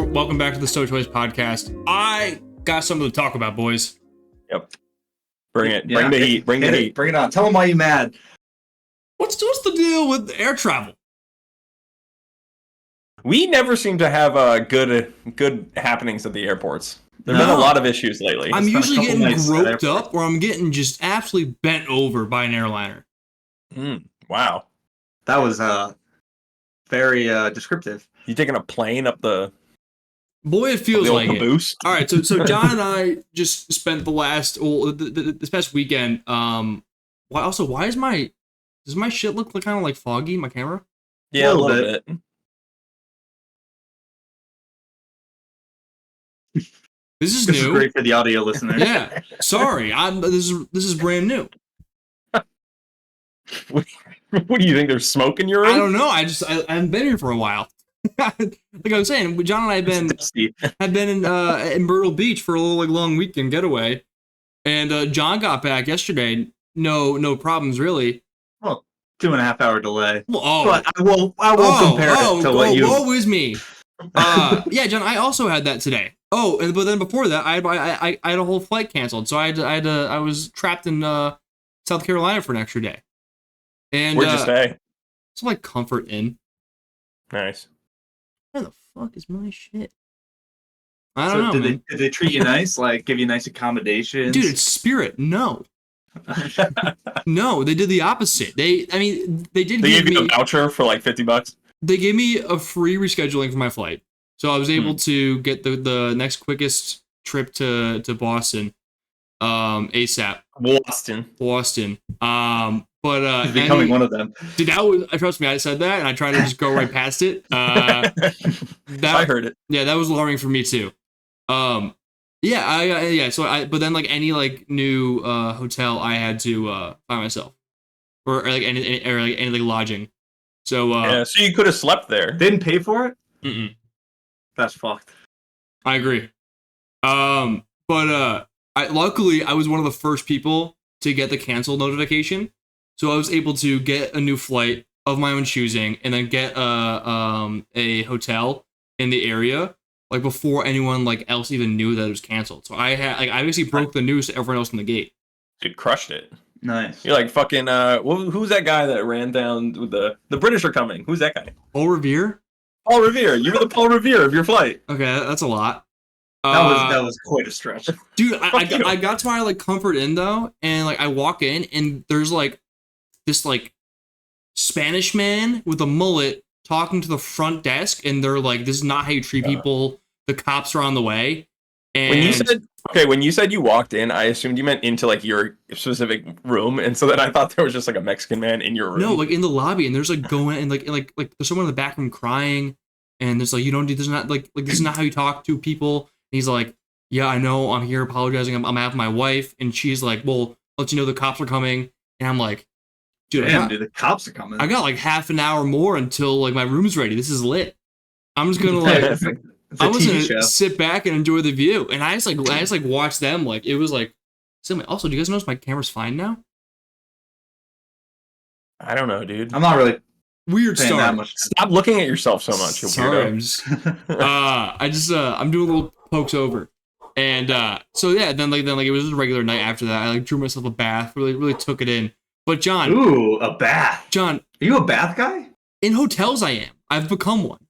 Welcome back to the sochoicepodcast. I got something to talk about, boys. Yep. Bring it. Bring the heat. Bring the heat. Bring it on. Tell them why you mad. What's the deal with air travel? We never seem to have good happenings at the airports. There've been a lot of issues lately. I'm usually getting groped up, or I'm getting just absolutely bent over by an airliner. Wow. That was very descriptive. You taking a plane up the... Boy, it feels like it. Boost? All right, so John and I just spent this past weekend. Why does my shit look kind of like foggy? My camera? Yeah, a little bit. This is new. This is great for the audio listeners. Yeah, sorry. This is brand new. What do you think? There's smoke in your room? I don't know. I haven't been here for a while. Like I was saying, John and I have been in Myrtle Beach for a little long weekend getaway, and John got back yesterday. No problems really. Well, 2.5 hour delay. Well, but I won't compare it to what you. Woe is me. Yeah, John. I also had that today. Oh, but then before that, I had a whole flight canceled, so I was trapped in South Carolina for an extra day. And where'd you stay? Some Comfort Inn. Nice. Where the fuck is my shit? I don't know. Did they treat you nice? Like give you nice accommodations? Dude, it's Spirit. No. No, they did the opposite. They did. They gave you a voucher for like $50. They gave me a free rescheduling for my flight, so I was able to get the next quickest trip to Boston, ASAP. Boston. But becoming one of them. Dude, trust me, I said that, and I tried to just go right past it. I heard it. Yeah, that was alarming for me too. But then any new hotel I had to find myself, or any lodging. So so you could have slept there. Didn't pay for it. That's fucked. I agree. Luckily I was one of the first people to get the cancel notification, so I was able to get a new flight of my own choosing, and then get a hotel in the area before anyone else even knew that it was canceled. So I basically broke the news to everyone else in the gate. Dude, crushed it. Nice. You're like fucking who's that guy that ran down with the British are coming? Who's that guy? Paul Revere? Paul Revere. You were the Paul Revere of your flight. Okay, that's a lot. That was quite a stretch. Dude, I got to my Comfort Inn though, and I walk in and there's this Spanish man with a mullet talking to the front desk, and they're like, "This is not how you treat people. The cops are on the way." And when you said you walked in, I assumed you meant into your specific room, and so then I thought there was just a Mexican man in your room. No, in the lobby, and there's going and like there's someone in the back room crying, and there's you don't do this, is not this is not how you talk to people. And he's like, "Yeah, I know, I'm here apologizing. I'm out with my wife," and she's like, "Well, let you know the cops are coming," and I'm like, "Dude, the cops are coming. I got half an hour more until my room's ready. This is lit. I'm just gonna I was gonna sit back and enjoy the view." And I just watch them. It was also, do you guys notice my camera's fine now? I don't know, dude. I'm not really weird start. That much. Stop looking at yourself so much. Sorry, I'm doing little pokes over. And so yeah, then it was just a regular night after that. I drew myself a bath, really took it in. But John, ooh, a bath. John, are you a bath guy? In hotels I am. I've become one.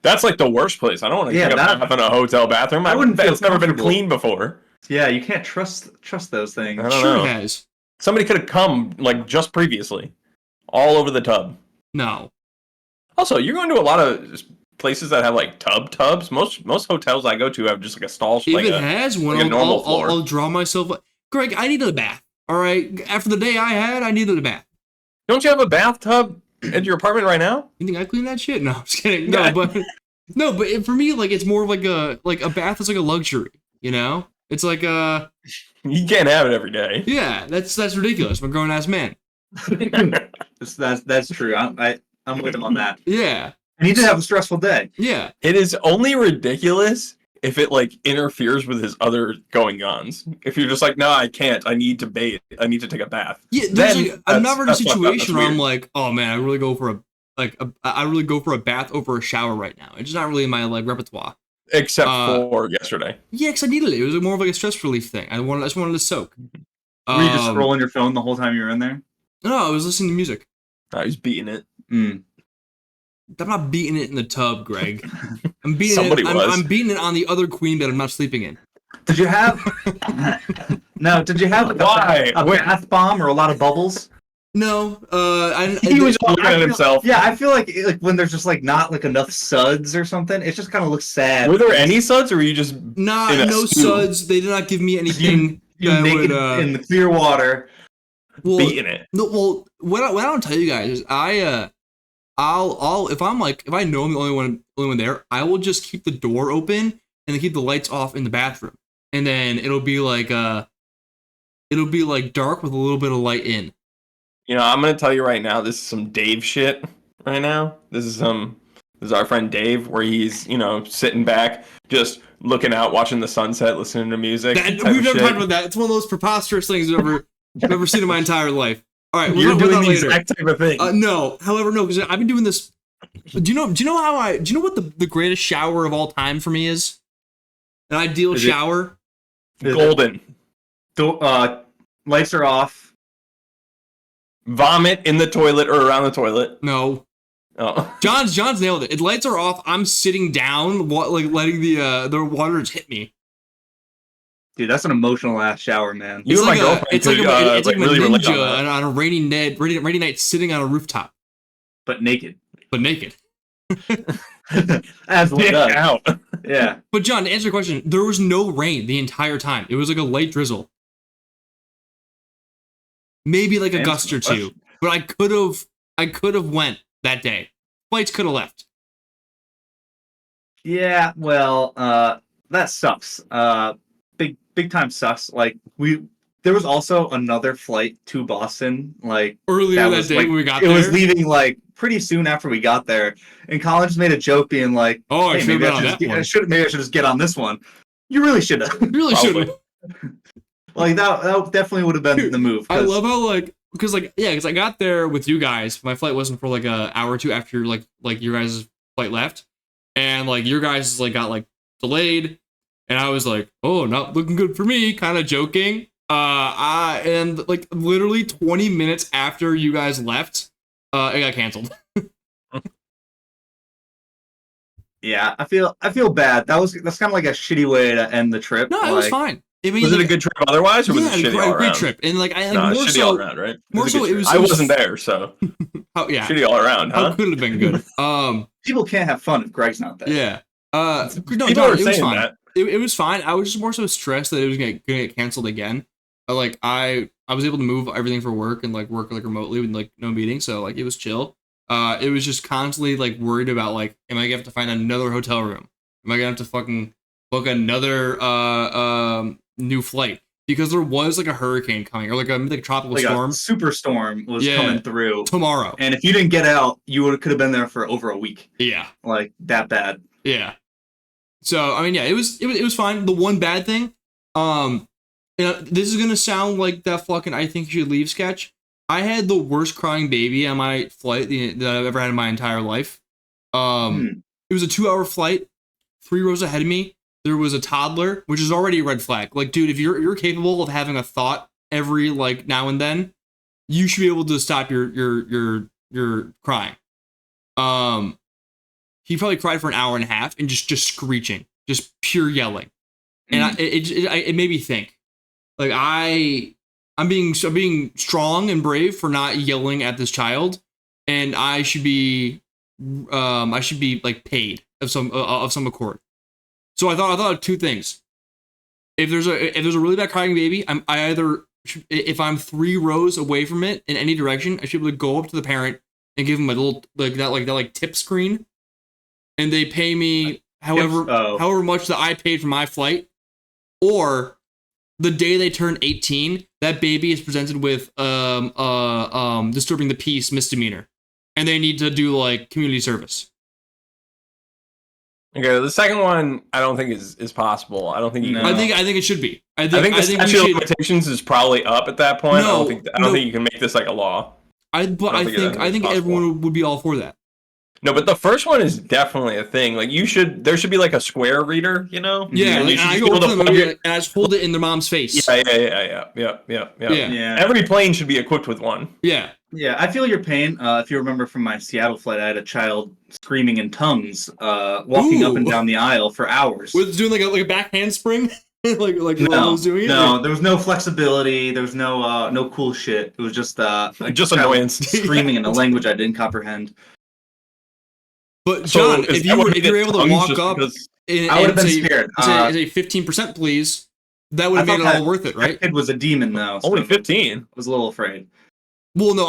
That's the worst place. I don't want to take a bath in a hotel bathroom. It's never been clean before. Yeah, you can't trust those things. I don't know. It has. Somebody could have come just previously, all over the tub. No. Also, you're going to a lot of places that have tubs. Most hotels I go to have just a stall. If it has one, a normal floor. I'll draw myself. Greg, I needed a bath. All right, after the day I had, I needed a bath. Don't you have a bathtub at your apartment right now? You think I clean that shit? No, I'm just kidding. No, but for me, it's more of a bath is a luxury. You know, it's you can't have it every day. Yeah, that's ridiculous. I'm a grown ass man. That's true. I'm with him on that. Yeah, I need to have a stressful day. Yeah, it is only ridiculous if it interferes with his other going-ons. If you're just no, I can't. I need to bathe. I need to take a bath. Yeah, I'm never in a situation where I'm oh man, I really go for a bath over a shower right now. It's just not really in my repertoire. Except Uh, for yesterday. Yeah, because I needed it. It was more of like a stress relief thing. I just wanted to soak. Were you just scrolling your phone the whole time you were in there? No, I was listening to music. I was beating it. Mm. I'm not beating it in the tub, Greg. I'm beating Somebody it. was. I'm beating it on the other queen bed I'm not sleeping in. Did you have? No. Did you have Why? a bath bomb or a lot of bubbles? No, He was looking I at feel- himself. Yeah, I feel like when there's just like not like enough suds or something, it just kind of looks sad. Were there any suds, or were you just not in a no stew? suds. They did not give me anything You that naked would. in the clear water. Well, beating it? no. Well, what I don't tell you guys is I'll if I know I'm the only one there, I will just keep the door open and then keep the lights off in the bathroom, and then it'll be like dark with a little bit of light in. You know, I'm gonna tell you right now. This is some Dave shit. Right now, this is our friend Dave, where he's sitting back, just looking out, watching the sunset, listening to music. We've type of never shit. talked about that. It's one of those preposterous things I've ever seen in my entire life. All right, You're we'll talk doing about the that later. exact type of thing. No, however, no, because I've been doing this. Do you know what the greatest shower of all time for me is? An ideal Is it- shower. Golden. Lights are off. Vomit in the toilet or around the toilet. No, Oh. John's nailed it. If lights are off, I'm sitting down, letting the water just hit me. Dude, that's an emotional ass shower, man. You and my girlfriend it's like could, a really relate on ninja that. on a rainy night sitting on a rooftop, But naked. but naked. As one Dick does. out. Yeah. But John, to answer your question, there was no rain the entire time. It was like a light drizzle. Maybe like a Answer gust the or two. question. But I could have went that day. Flights could have left. Yeah, well, that sucks. Big time sucks. Like there was also another flight to Boston, like Earlier that was, day like, when we got it there. was leaving like pretty soon after we got there, and Colin just made a joke, being like, Oh, I "Hey, should have maybe been on that one. maybe I should just get on this one." You really should have. You really should Probably. have. Like that definitely would have been Dude, the move. I 'cause- love how because I got there with you guys. My flight wasn't for like an hour or two after like your guys' flight left, and like your guys got delayed, and I was like, oh, not looking good for me, kind of joking. And like literally 20 minutes after you guys left, it got canceled. Yeah, I feel bad. That's kind of like a shitty way to end the trip. No, it was fine. I mean, Was it a good trip otherwise, or was yeah, it shitty all great around? trip, and like I No, more shitty so, all around, right? more a so good it trip. was- I it was- wasn't there, so yeah, shitty all around, how huh? could it have been good? People can't have fun if Greg's not there. Yeah. No, People John, are it was saying fine. that. It was fine. I was just more so stressed that it was gonna get canceled again. But I was able to move everything for work and work remotely with no meetings, so it was chill. It was just constantly worried about am I gonna have to find another hotel room? Am I gonna have to fucking book another new flight? Because there was a hurricane coming or a tropical Like storm a superstorm was Yeah. coming through, tomorrow. and if you didn't get out, you could have been there for over a week. Yeah. Like that bad. Yeah. So I mean, yeah, it was fine. The one bad thing, this is gonna sound like that fucking I think you should leave sketch. I had the worst crying baby on my flight that I've ever had in my entire life. It was a 2-hour flight. 3 rows ahead of me, there was a toddler, which is already a red flag. Dude, if you're capable of having a thought every now and then, you should be able to stop your crying. He probably cried for an hour and a half and just screeching, just pure yelling, and it made me think. I'm being strong and brave for not yelling at this child, and I should be paid of some accord. So I thought of two things. If there's a really bad crying baby, if I'm 3 rows away from it in any direction, I should be able to go up to the parent and give them a little that tip screen, and they pay me however much that I paid for my flight, or the day they turn 18, that baby is presented with disturbing the peace misdemeanor, and they need to do community service. Okay, the second one I don't think is possible. I don't think you No. can. I think it should be. I think the statute of limitations is probably up at that point. No, I don't think you can make this a law. I don't think think it's everyone would be all for that. No, but the first one is definitely a thing. Like there should be like a square reader, you know? Yeah, And like, you should and I just go be up able to to them plug and it. I just hold it in their mom's face. Yeah. Yeah. Every plane should be equipped with one. Yeah. Yeah, I feel your pain. If you remember from my Seattle flight, I had a child screaming in tongues, walking up and Ooh. down the aisle for hours. Was doing like a back handspring, like while I No, was doing it. no, there was no flexibility. There was no cool shit. It was just a Just child annoyance. screaming in a language I didn't comprehend. But So John, is if that what you were able to tongues walk just up because- and, I would have been say, scared. Say 15%, please. That would have I made it thought all worth it, That right? kid was a demon, though. Only so 15. I was a little afraid. Well, no,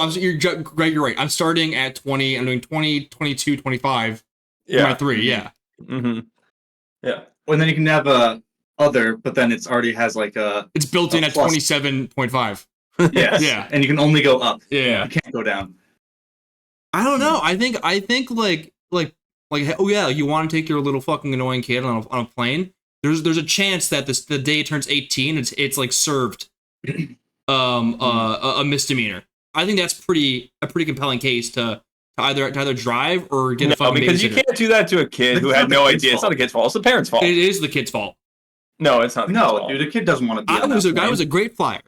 Greg, you're right. I'm starting at 20. I'm doing 20, 22, 25. Yeah. My 3, yeah. Mm-hmm. Yeah. And then you can have a other, but then it's already has like a It's built in A at plus. 27.5. yes, Yeah. and you can only go up. Yeah. You can't go down. I don't know. I think like oh yeah, you want to take your little fucking annoying kid on a plane. There's a chance that the day it turns 18, it's like served a misdemeanor. I think that's a pretty compelling case to either drive or get a fucking because you babysitter. can't do that to a kid who It's had not no the kid's idea. It's fault. not a kid's fault. It's the parents' fault. It is the kid's fault. No, it's not the kid's No, fault. dude, a kid doesn't want to be. I on was that plane. a great flyer.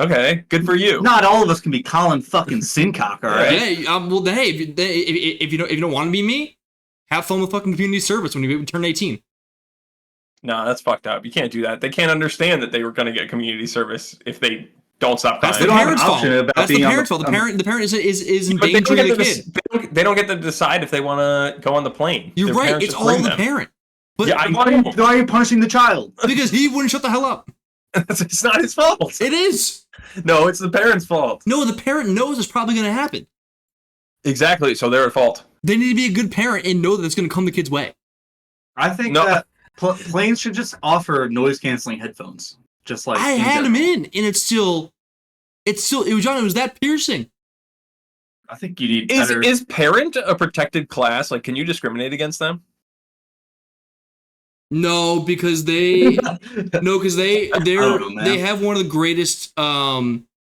Okay, good for you. Not all of us can be Colin fucking Sincock, all right? Hey, well, hey, if you don't want to be me, have fun with fucking community service when you turn 18. No, that's fucked up. You can't do that. They can't understand that they were going to get community service if they don't stop That's crying. the don't have an parents' fault. option about That's the being on parents' the- fault. The parent is But they don't, endangering get the to kid. they don't get to decide if they want to go on the plane. You're Their right. parents It's just all bring the them. parent. But Yeah, Why are you punishing the child? because he wouldn't shut the hell up. It's not his fault. It is. No, it's the parents' fault. No, the parent knows it's probably going to happen. Exactly. So they're at fault. They need to be a good parent and know that it's going to come the kid's way. I think No. that planes should just offer noise canceling headphones. Just like I had him in, and it was John. It was that piercing. I think you need better. Is parent a protected class? Like, can you discriminate against them? No, because they don't know, man. they have one of the greatest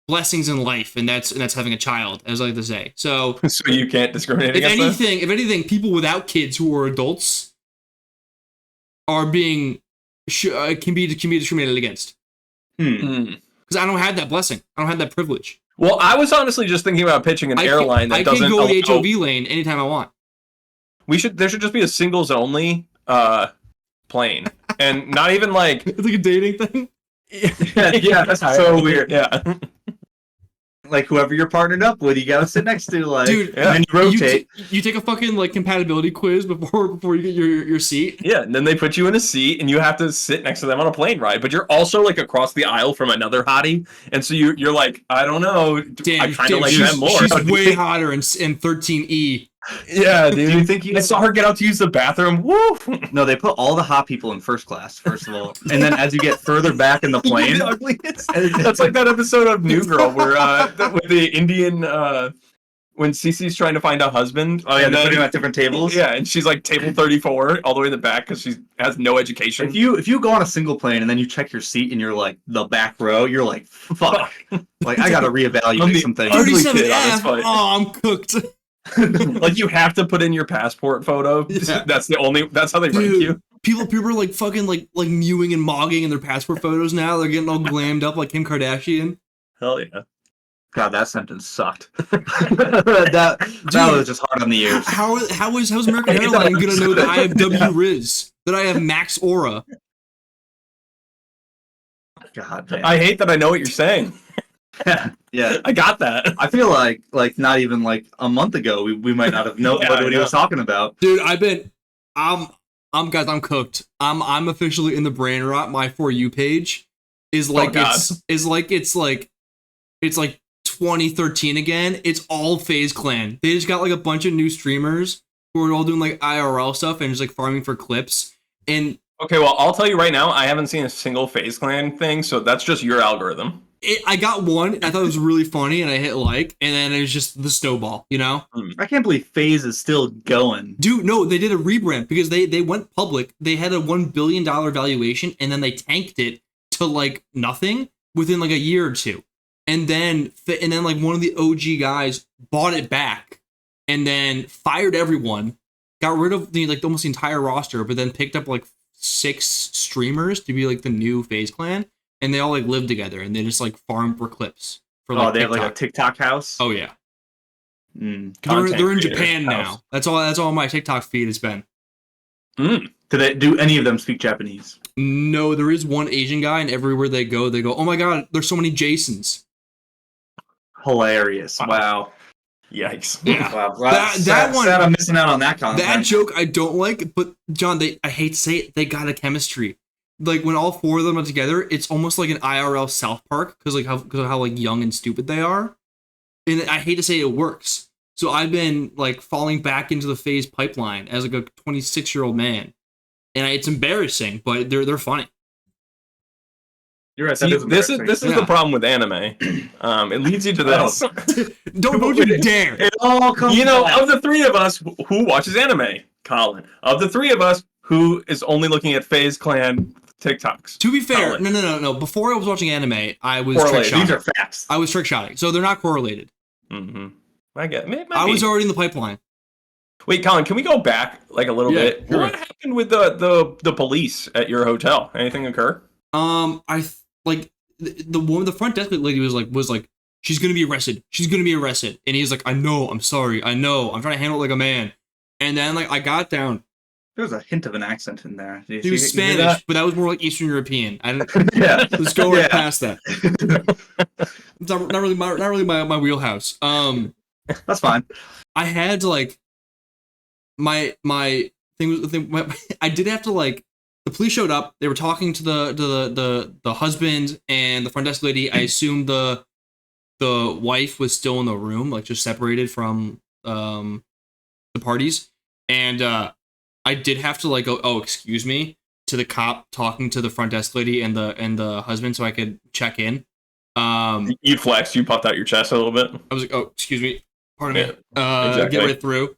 blessings in life, and that's having a child, as I like to say. So So you can't discriminate if against them? anything, people without kids who are adults are being can be discriminated against. Hmm. Because I don't have that blessing. I don't have that privilege. Well, I was honestly just thinking about pitching an airline that I doesn't can go the allow- HOV lane anytime I want. There should just be a singles only plane, and not even like It's like a dating thing. yeah, that's so weird. Yeah, Like whoever you're partnered up with, you gotta sit next to, like, Dude, and then you rotate. You take a fucking like compatibility quiz before you get your seat. yeah. And then they put you in a seat, and you have to sit next to them on a plane ride. But you're also like across the aisle from another hottie, and so you're like, I don't know, I kind of like them more. She's Do you way think- hotter in 13E. Yeah, Do dude. you think you I saw her get out to use the bathroom. Woo! No, they put all the hot people in first class, first of all. And then as you get further back in the plane, The ugliest. That's like that episode of New Girl where with the Indian when Cece's trying to find a husband. oh yeah, and they're then- putting them at different tables. Yeah, and she's like table 34 all the way in the back because she has no education. If you go on a single plane and then you check your seat and you're like the back row, you're like, fuck. Like I gotta I'm reevaluate the some things. ugly kid on this 37F. flight. Oh, I'm cooked. Like you have to put in your passport photo. Yeah. That's how they rank Dude. you. People are like fucking like mewing and mogging in their passport photos now. They're getting all glammed up like Kim Kardashian. Hell yeah. God, that sentence sucked. that was just hard on the ears. How's American Airlines gonna know that I have W Riz? That I have Max Aura? God, man. I hate that I know what you're saying. yeah. I got that. I feel like not even like a month ago we might not have known Yeah, what I he was know. talking about. Dude, I'm cooked. I'm officially in the brain rot. My For You page is like God. it's like 2013 again. It's all Faze Clan. They just got like a bunch of new streamers who are all doing like IRL stuff and just like farming for clips. And Okay, well, I'll tell you right now, I haven't seen a single Faze Clan thing, so that's just your algorithm. I got one. I thought it was really funny, and I hit like, and then it was just the snowball. You know, I can't believe Faze is still going. dude. No, they did a rebrand because they went public. They had a $1 billion valuation, and then they tanked it to like nothing within like a year or two. And then like one of the OG guys bought it back and then fired everyone, got rid of the almost the entire roster, but then picked up like 6 streamers to be like the new Faze clan, and they all like live together and they just like farm for clips for like they TikTok. have like a TikTok house. Oh yeah. Content They're in creators Japan house. now. That's all my TikTok feed has been. Do any of them speak Japanese? No, there is one Asian guy, and everywhere they go, oh my god, there's so many Jasons. Hilarious! Wow. Yikes! Yeah. Wow. That one. Sad I'm missing out on that content. That joke I don't like, but John, I hate to say it, they got a chemistry. Like when all 4 of them are together, it's almost like an IRL South Park because of how like young and stupid they are. And I hate to say it works. So I've been like falling back into the Faze pipeline as like a 26-year-old man, and it's embarrassing, but they're funny. You're right. See, this is the problem with anime. It leads you to this. Don't you dare! It all comes. Of the 3 of us, who watches anime? Colin. Of the 3 of us, who is only looking at Faze Clan TikToks? To be fair, Colin. no. Before I was watching anime, I was correlated. trick shotting. These are facts. I was trick shotting, so they're not correlated. Mm-hmm. I get. I was already in the pipeline. Wait, Colin, can we go back like a little bit? Sure. What happened with the police at your hotel? Anything occur? The front desk lady was like, she's gonna be arrested. She's gonna be arrested. And he's like, I know, I'm sorry, I know, I'm trying to handle it like a man. And then like I got down. There was a hint of an accent in there. He was Spanish, but that was more like Eastern European. I didn't. Yeah. Let's go right past that. It's not really my wheelhouse. That's fine. I had to like my thing was I did have to like the police showed up. They were talking to the husband and the front desk lady. I assumed the wife was still in the room, like just separated from the parties. And I did have to like go, oh, excuse me, to the cop talking to the front desk lady and the husband so I could check in. You flexed, you puffed out your chest a little bit. I was like, oh, excuse me, pardon me. Exactly. Get right through.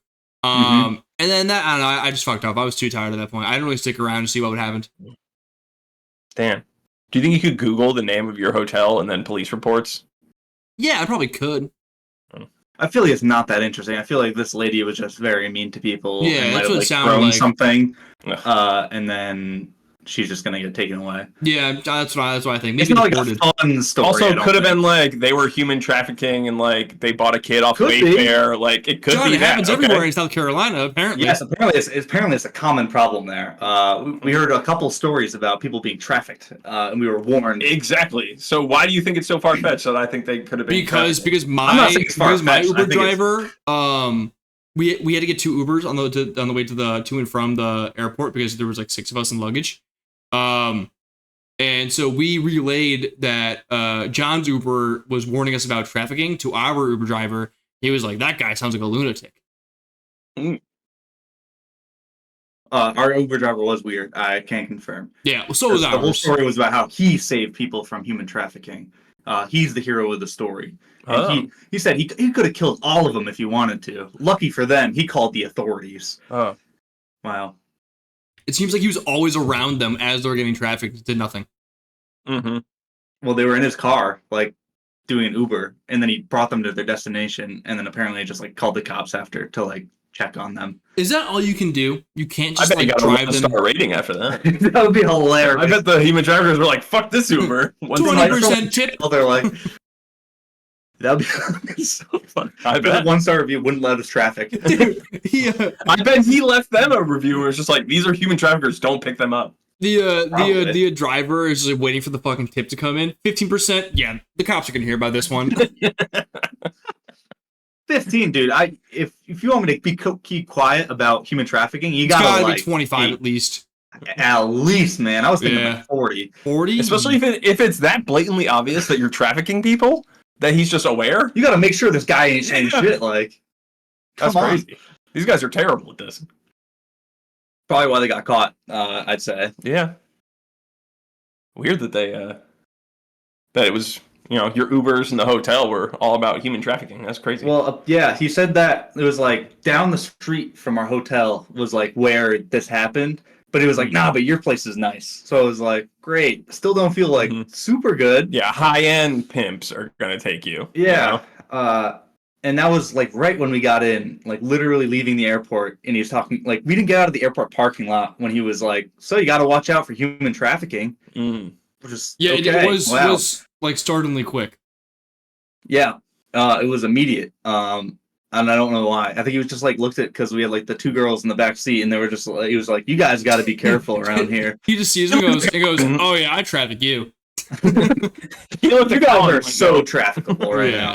And then that, I don't know, I just fucked up. I was too tired at that point. I didn't really stick around to see what would happen. Damn. Do you think you could Google the name of your hotel and then police reports? Yeah, I probably could. I feel like it's not that interesting. I feel like this lady was just very mean to people. Yeah, and that's might what it have, sounded like. Something, and then she's just gonna get taken away. Yeah, that's what I think. Maybe It's not deported. like a fun story. Also, could have been like they were human trafficking and like they bought a kid off Wayfair. Like it could John, be it happens that. everywhere in South Carolina, apparently. Yes, apparently it's a common problem there. We heard a couple stories about people being trafficked, and we were warned. Exactly. So why do you think it's so far fetched that I think they could have been? Because I'm not saying it's my far-fetched. I Uber think driver, we had to get 2 Ubers on the way to and from the airport because there was like 6 of us in luggage. And so we relayed that John's Uber was warning us about trafficking to our Uber driver. He was like, that guy sounds like a lunatic. Our Uber driver was weird. I can confirm. Yeah, well, so was ours. The whole story was about how he saved people from human trafficking. He's the hero of the story. And he said he could have killed all of them if he wanted to. Lucky for them, he called the authorities. Oh. Wow. It seems like he was always around them as they were getting trafficked. Did nothing. Mm-hmm. Well, they were in his car, like, doing an Uber, and then he brought them to their destination, and then apparently just, like, called the cops after to, like, check on them. Is that all you can do? You can't just, I bet like, you got drive a them. 1-star rating after that. That would be hilarious. I bet the human drivers were like, fuck this Uber. 20% tip. They're like, that would be so fun. I bet. 1-star review wouldn't let us traffic. Dude, I bet he left them a review where it's just like, these are human traffickers, don't pick them up. The driver is just like waiting for the fucking tip to come in. 15%. Yeah, the cops are gonna hear about this one. 15, dude. If you want me to keep quiet about human trafficking, you It's gotta like, be 25 at least. At least, man. I was thinking like 40. 40? Especially if it's that blatantly obvious that you're trafficking people, that he's just aware. You gotta make sure this guy ain't saying shit. Like, That's come on. crazy. These guys are terrible at this. Probably why they got caught. I'd say. Yeah. Weird that that it was, your Ubers and the hotel were all about human trafficking. That's crazy. Well, yeah, he said that it was like down the street from our hotel was like where this happened, but he was like, nah, but your place is nice. So I was like, great. Still don't feel like super good. Yeah, high-end pimps are gonna take you. Yeah. And that was like right when we got in, like literally leaving the airport, and he was talking like we didn't get out of the airport parking lot when he was like, "So you got to watch out for human trafficking." Which is Yeah, okay. it was like startlingly quick. Yeah, it was immediate. And I don't know why. I think he was just like looked at because we had like the two girls in the back seat, and they were just like, he was like, "You guys got to be careful around here." He just sees him and goes, "Oh yeah, I traffic you." You guys are so trafficable right now.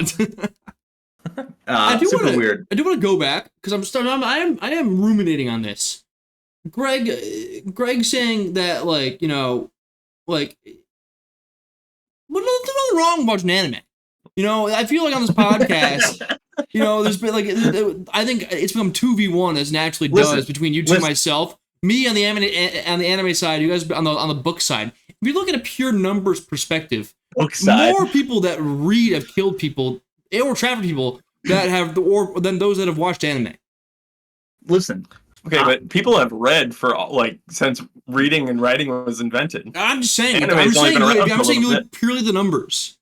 now. Super weird. I do want to go back because I am ruminating on this. Greg saying that like like but there's nothing wrong with watching anime. I feel like on this podcast, there's been like I think it's become 2v1 as naturally does between you two and myself. Me on the anime side, you guys on the book side. If you look at a pure numbers perspective, more people that read have killed people or trafficked people that have than those that have watched anime. Listen. Okay, but people have read for like since reading and writing was invented. I'm just saying. I'm saying you look purely the numbers.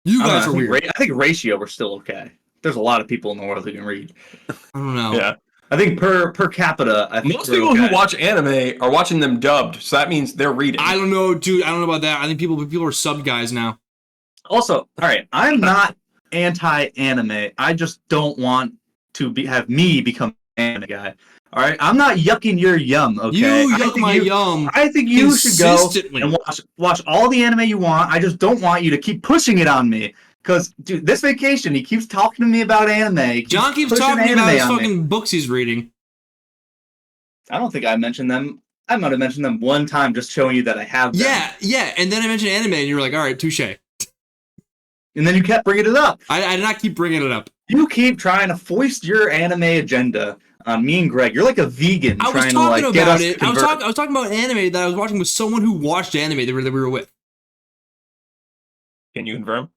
You guys are weird. I think ratio we're still okay. There's a lot of people in the world who can read. I don't know. Yeah. I think per capita, I think most people who watch anime are watching them dubbed, so that means they're reading. I don't know, dude. I don't know about that. I think people are sub guys now. Also, all right, I'm not anti-anime. I just don't want to have me become an anime guy. All right, I'm not yucking your yum. Okay, you yuck my yum. I think you should go and watch all the anime you want. I just don't want you to keep pushing it on me. Because, dude, this vacation, he keeps talking to me about anime. John keeps talking about his fucking books he's reading. I don't think I mentioned them. I might have mentioned them one time just showing you that I have them. Yeah. And then I mentioned anime, and you were like, all right, touche. And then you kept bringing it up. I did not keep bringing it up. You keep trying to foist your anime agenda on me and Greg. You're like a vegan trying to like get us I was talking about an anime that I was watching with someone who watched anime that we were with. Can you confirm?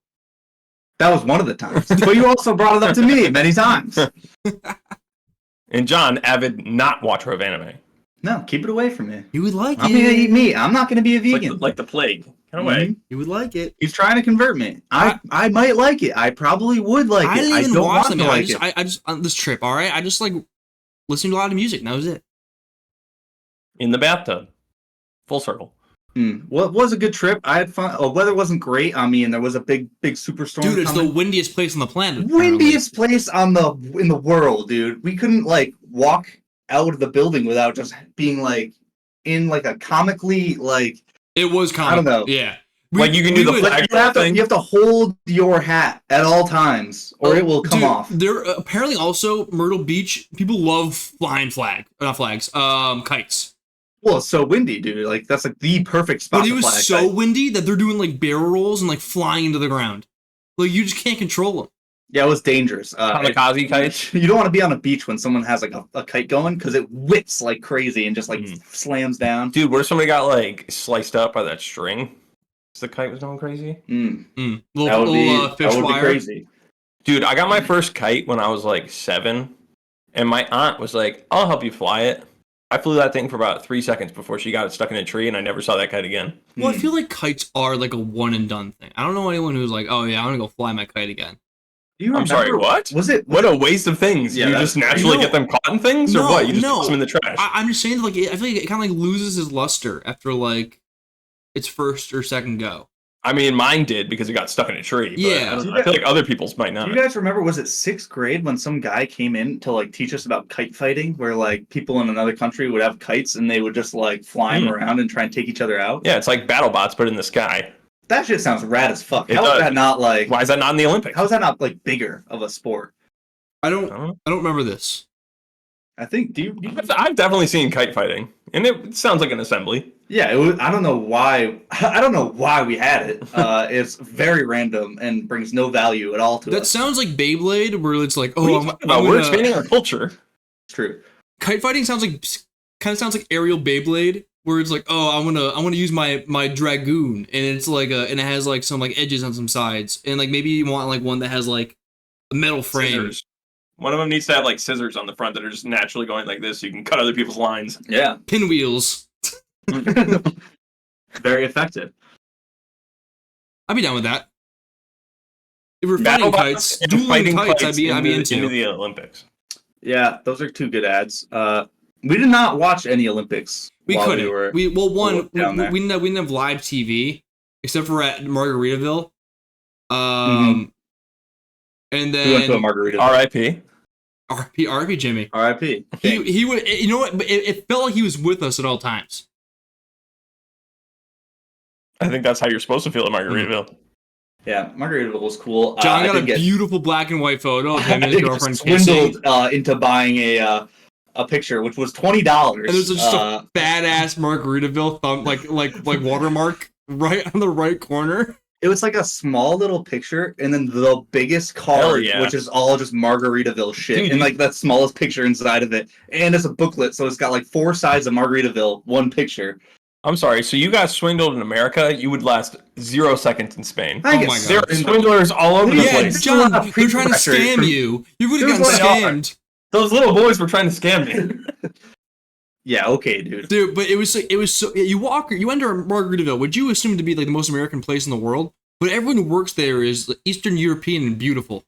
That was one of the times. But you also brought it up to me many times. And John, avid not watcher of anime. No, keep it away from me. You would like it. I'm going to eat meat. I'm not going to be a vegan. Like the plague. Get away. You would like it. He's trying to convert me. I might like it. I probably would like it. I didn't even watch them. I just on this trip, all right? I just like listening to a lot of music, and that was it. In the bathtub. Full circle. Well, it was a good trip. I had fun. The weather wasn't great on me, and there was a big superstorm. Dude, it's the windiest place on the planet. Windiest place in the world, dude. We couldn't like walk out of the building without just being like in like a comically like. It was comic. I don't know. Yeah. Like you can do the flag thing. You have to hold your hat at all times, or it will come off. There apparently also Myrtle Beach. People love flying kites. Well, it's so windy, dude. Like that's like the perfect spot. But it was so windy that they're doing like barrel rolls and like flying into the ground. Like you just can't control them. Yeah, it was dangerous. Kamikaze kites. You don't want to be on a beach when someone has like a kite going because it whips like crazy and just like slams down. Dude, what if somebody got like sliced up by that string? The kite was going crazy. That would be crazy. Dude, I got my first kite when I was like 7, and my aunt was like, "I'll help you fly it." I flew that thing for about 3 seconds before she got it stuck in a tree, and I never saw that kite again. Well, I feel like kites are like a one and done thing. I don't know anyone who's like, "Oh yeah, I want to go fly my kite again." I'm sorry, what? What a waste of things. Yeah, you just naturally get them caught in things, or what? You just toss them in the trash. I'm just saying, like, I feel like it kind of like loses its luster after like its first or second go. I mean, mine did because it got stuck in a tree. But yeah, I feel like other people's might not. Do you guys remember? Was it 6th grade when some guy came in to like teach us about kite fighting, where like people in another country would have kites and they would just like fly them around and try and take each other out? Yeah, it's like battle bots, but in the sky. That shit sounds rad as fuck. How is that not like? Why is that not in the Olympics? How is that not like bigger of a sport? I don't remember this. I think. I've definitely seen kite fighting, and it sounds like an assembly. Yeah, I don't know why. I don't know why we had it. It's very random and brings no value at all to us. That sounds like Beyblade, where it's like, we're expanding our culture. It's true. Kite fighting sounds like aerial Beyblade, where it's like, I want to use my dragoon, and it's like and it has like some like edges on some sides, and like maybe you want like one that has like a metal frame. Scissors. One of them needs to have like scissors on the front that are just naturally going like this, so you can cut other people's lines. Yeah, pinwheels. Very effective. I'd be down with that. If we're fighting kites, and dueling fighting kites, I'd be into into. the Olympics. Yeah, those are two good ads. We did not watch any Olympics. We while couldn't. We were Down there. We didn't have live TV except for at Margaritaville. Mhm. And then we went to a Margarita. R.I.P. RP Jimmy. R.I.P. He would, you know what? But it felt like he was with us at all times. I think that's how you're supposed to feel at Margaritaville. Yeah, Margaritaville was cool. John got a beautiful black and white photo of him and his girlfriend swindled into buying a picture, which was $20. And there's just a badass Margaritaville thumb, like watermark right on the right corner. It was like a small little picture, and then the biggest card, which is all just Margaritaville shit, Dude, and like that smallest picture inside of it. And it's a booklet, so it's got like 4 sides of Margaritaville, one picture. I'm sorry, so you got swindled in America, you would last 0 seconds in Spain. I my guess God. There are swindlers all over the Yeah, place. John, they're trying to scam you. You would have gotten scammed. Those little boys were trying to scam me. Yeah, okay, dude. Dude, but it was so you enter Margaritaville, would you assume to be like the most American place in the world? But everyone who works there is Eastern European and beautiful.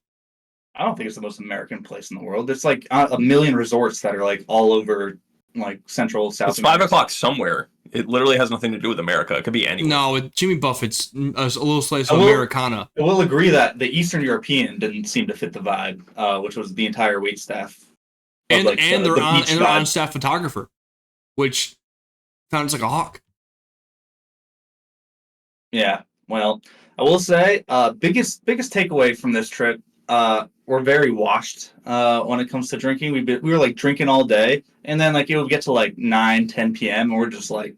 I don't think it's the most American place in the world. There's like a million resorts that are like all over like Central, South. It's 5 o'clock somewhere. It literally has nothing to do with America. It could be anywhere. No, with Jimmy Buffett's a little slice of Americana. I will agree that the Eastern European didn't seem to fit the vibe, which was the entire wait staff. And their on-staff photographer, which sounds like a hawk. Yeah, well, I will say, biggest takeaway from this trip, we're very washed when it comes to drinking. We were like drinking all day, and then like it would get to like 9-10 p.m. and we're just like,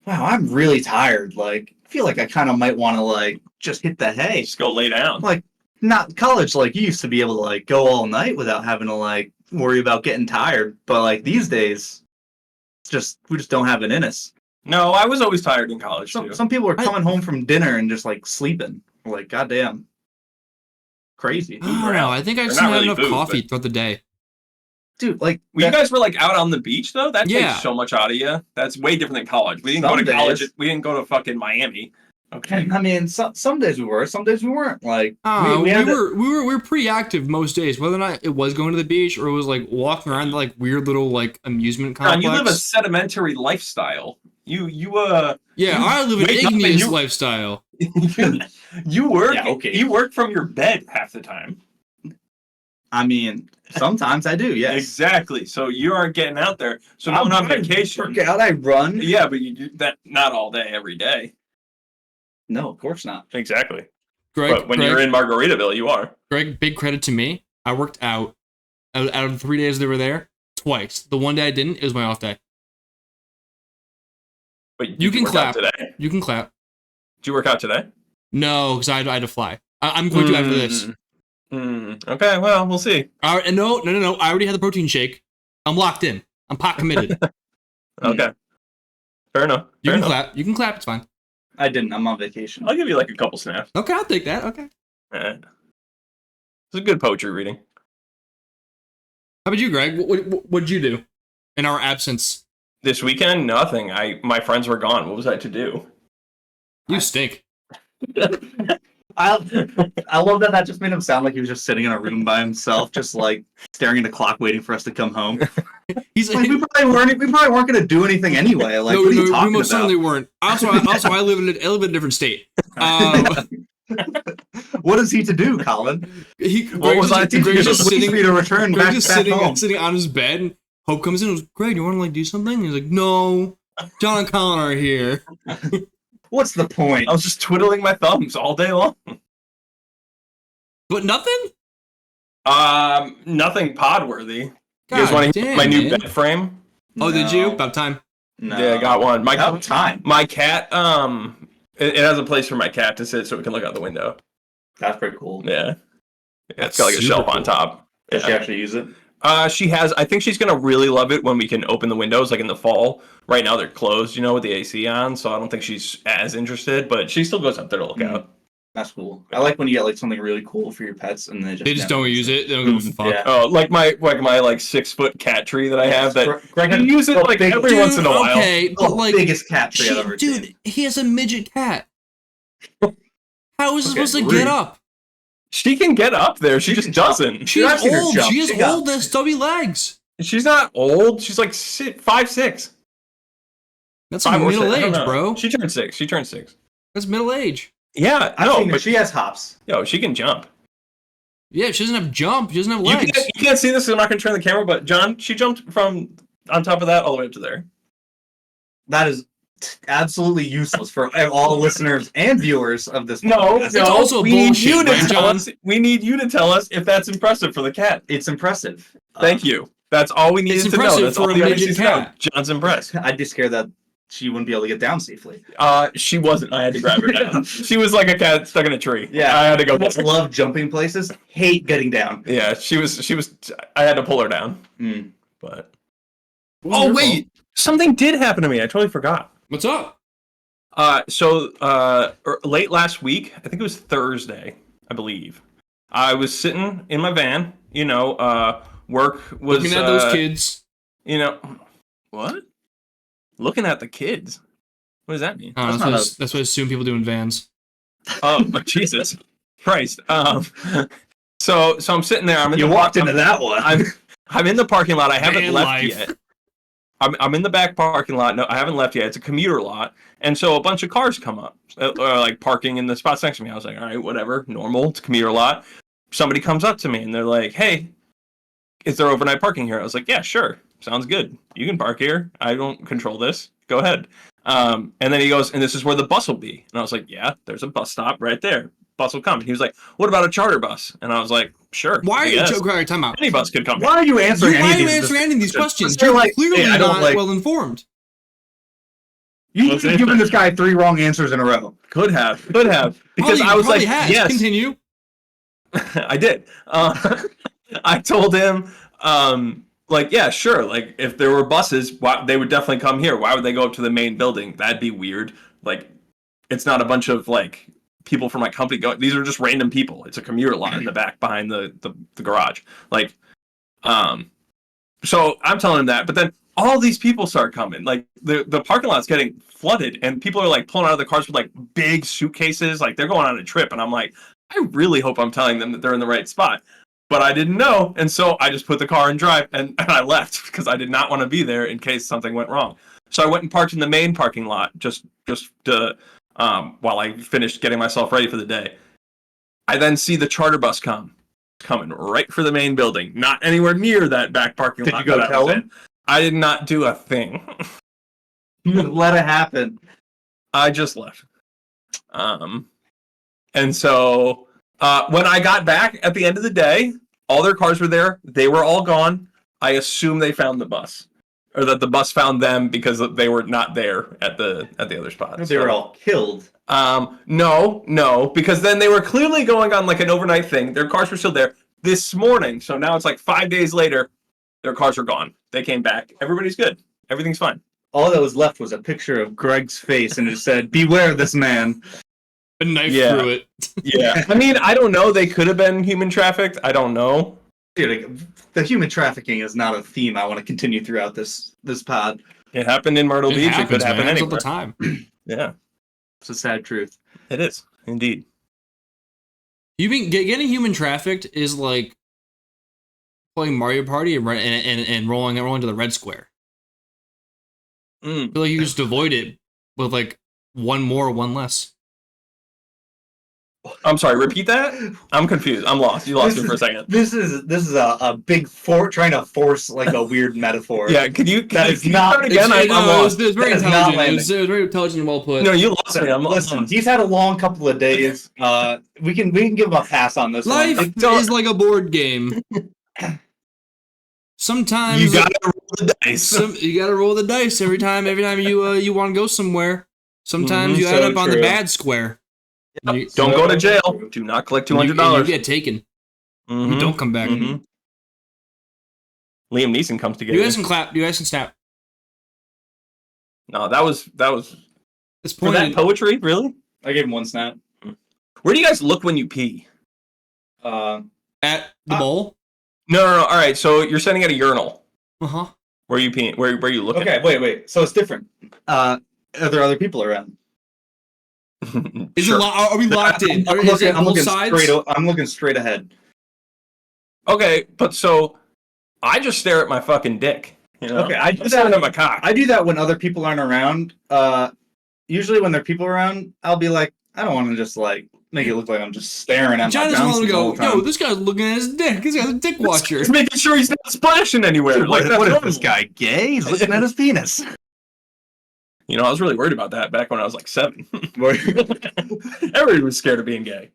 wow, I'm really tired. Like, I feel like I kind of might want to like just hit the hay. Just go lay down. Like, not college. Like, you used to be able to like go all night without having to like worry about getting tired. But like these days, we just don't have it in us. No, I was always tired in college too. Some people are coming home from dinner and just like sleeping. Like, goddamn, crazy. I don't know. I think I just didn't have enough coffee throughout the day. Dude, like, you guys were like out on the beach though. That Yeah. takes so much out of you. That's way different than college. We didn't go to college. We didn't go to fucking Miami. Okay. I mean, some days we were, some days we weren't. Like, we were pretty active most days, whether or not it was going to the beach or it was like walking around like weird little like amusement complex. John, you live a sedimentary lifestyle. You I live an igneous lifestyle. You work. Yeah, okay. You work from your bed half the time. I mean, sometimes I do. Yes, exactly. So you aren't getting out there. So I'm on vacation. Work out. I run. Yeah, but you do that not all day, every day. No, of course not. Exactly. But when you're in Margaritaville, you are. Greg, big credit to me. I worked out of the 3 days they were there twice. The one day I didn't, it was my off day. But you can clap today. You can clap. Did you work out today? No, because I had to fly. I'm going to after this. Okay, well, we'll see. No. I already had the protein shake. I'm locked in. I'm pot committed. Okay. Fair enough. You can clap. You can clap. It's fine. I didn't. I'm on vacation. I'll give you like a couple snaps. Okay, I'll take that. Okay. All right. It's a good poetry reading. How about you, Greg? What'd you do in our absence? This weekend, nothing. My friends were gone. What was I to do? You stink. I love that just made him sound like he was just sitting in a room by himself, just like staring at the clock, waiting for us to come home. He's like, we probably weren't going to do anything anyway. Like, what are you talking we most about? certainly weren't. Also, I live in a different state. What is he to do, Colin? What was I to do? Just waiting for you to return back home. Sitting on his bed. And Hope comes in and goes, Greg, you want to like do something? And he's like, no, John and Colin are here. What's the point? I was just twiddling my thumbs all day long. But nothing? Nothing pod worthy. You guys want to hear my new bed frame? Oh, did you? About time. No. Yeah, I got one. About time. My cat, it has a place for my cat to sit so it can look out the window. That's pretty cool. Yeah. It's got like a shelf on top. Does she actually use it? She has. I think she's gonna really love it when we can open the windows, like in the fall. Right now they're closed, with the AC on, so I don't think she's as interested. But she still goes up there to look out. That's cool. I like when you get like something really cool for your pets, and they just don't use it. They don't give a fuck. Yeah. Oh, like my 6-foot cat tree that I have. That Greg you use it like every once in a while. Okay, but like biggest cat tree I've ever seen. Dude, he has a midget cat. How is he supposed to get up? She can get up there. She just doesn't. She's I've seen her old. jump. She has She got- old and stubby legs. She's not old. She's like 5'6". That's like 5 or 6. middle I don't age, know. bro. She turned 6. She turned 6. That's middle age. Yeah, I've no, seen her. but She has hops. yo, she can jump. Yeah, she doesn't have jump. She doesn't have You legs. can't see this because I'm not going to turn the camera, but John, she jumped from on top of that all the way up to there. That is absolutely useless for all listeners and viewers of this. No, podcast. It's also we need bullshit, you to right, tell John? us. We need you to tell us if that's impressive for the cat. It's impressive. Thank you. That's all we needed to know. impressive That's for all a the midget audience needs to know. cat. John's impressed. I'd be scared that she wouldn't be able to get down safely. She wasn't. I had to grab her down. She was like a cat stuck in a tree. Yeah, I had to go. I love jumping places. Hate getting down. Yeah, she was. I had to pull her down. Mm. But It wasn't her fault. something did happen to me. I totally forgot. What's up? Late last week, I think it was Thursday, I believe. I was sitting in my van. Work was Looking at those kids. What? Looking at the kids. What does that mean? Oh, that's what I assume people do in vans. Oh, Jesus Christ. So I'm sitting there. You walked into that one. I'm in the parking lot. I haven't Van left life. yet. I'm in the back parking lot. No, I haven't left yet. It's a commuter lot. And so a bunch of cars come up, like parking in the spots next to me. I was like, all right, whatever, normal. It's a commuter lot. Somebody comes up to me and they're like, hey, is there overnight parking here? I was like, yeah, sure. Sounds good. You can park here. I don't control this. Go ahead. And then he goes, and this is where the bus will be. And I was like, yeah, there's a bus stop right there. Bus will come. And he was like, what about a charter bus? And I was like, sure. Why are I you guess. joking? Time out. Any bus could come. Why are you answering Why are any you of these? answering any of these questions? They're You're like, clearly hey, I don't not like- well informed. You've given this guy 3 wrong answers in a row. Could have. Because I was like, has. yes. Continue. I did. I told him, like, yeah, sure. Like, if there were buses, they would definitely come here. Why would they go up to the main building? That'd be weird. Like, it's not a bunch of, like, people from my company going. These are just random people. It's a commuter lot in the back behind the garage. Like, so I'm telling him that. But then all these people start coming. Like, the parking lot's getting flooded. And people are, like, pulling out of the cars with, like, big suitcases. Like, they're going on a trip. And I'm like, I really hope I'm telling them that they're in the right spot. But I didn't know, and so I just put the car in drive, and I left because I did not want to be there in case something went wrong. So I went and parked in the main parking lot just to, while I finished getting myself ready for the day. I then see the charter bus coming right for the main building, not anywhere near that back parking lot. Did you go that I tell was him? in. I did not do a thing. You let it happen. I just left. And so when I got back at the end of the day, all their cars were there. They were all gone. I assume they found the bus, or that the bus found them because they were not there at the other spot. They were all killed. No, because then they were clearly going on like an overnight thing. Their cars were still there this morning. So now it's like 5 days later. Their cars are gone. They came back. Everybody's good. Everything's fine. All that was left was a picture of Greg's face, and it said, "Beware this man." A knife Yeah. through it. Yeah. I mean, I don't know. They could have been human trafficked. I don't know. Dude, the human trafficking is not a theme I want to continue throughout this pod. It happened in Myrtle Beach. It could happen man. It happens anywhere. all the time. Yeah, It's a sad truth. it is indeed. Getting human trafficked is like playing Mario Party and rolling to the red square. I feel like you just avoid it with like one more, one less. I'm sorry. Repeat that. I'm confused. I'm lost. You lost me for a second. This is a big trying to force like a weird metaphor. Yeah. Could you? That is can you not- start again? I'm lost. It was very That is not intelligent. landing. It was very intelligent and well put. No, you lost me. I'm Listen, lost. he's had a long couple of days. We can give him a pass on this Life one. is like a board game. Sometimes You gotta roll the dice. you gotta roll the dice every time you want to go somewhere. Sometimes you so end up on the true. bad square. You, Don't go to jail. Do not collect you $200. get taken. Mhm. You don't come back. Mhm. Liam Neeson comes to get You you. guys can clap. You guys can snap. No, that was This for that point. poetry. Really? I gave him one snap. Where do you guys look when you pee? At the bowl. No. All right. So you're sitting at a urinal. Uh-huh. Where are you peeing? Where are you looking? Okay, wait. So it's different. Are there other people around? Is Sure. it are we locked in? Is it both sides? I'm looking straight ahead. Okay, but so I just stare at my fucking dick. You know? Okay, I do I'm staring that. at my cock. I do that when other people aren't around. Usually when there are people around, I'll be like, I don't want to just like make it look like I'm just staring at John my doesn't want to Johnson the go, whole time. yo, this guy's looking at his dick. This guy's a dick watcher. Just making sure he's not splashing anywhere. Dude, Like, what that's is this normal. guy gay? He's looking at his penis. You know, I was really worried about that back when I was like 7. Everybody was scared of being gay.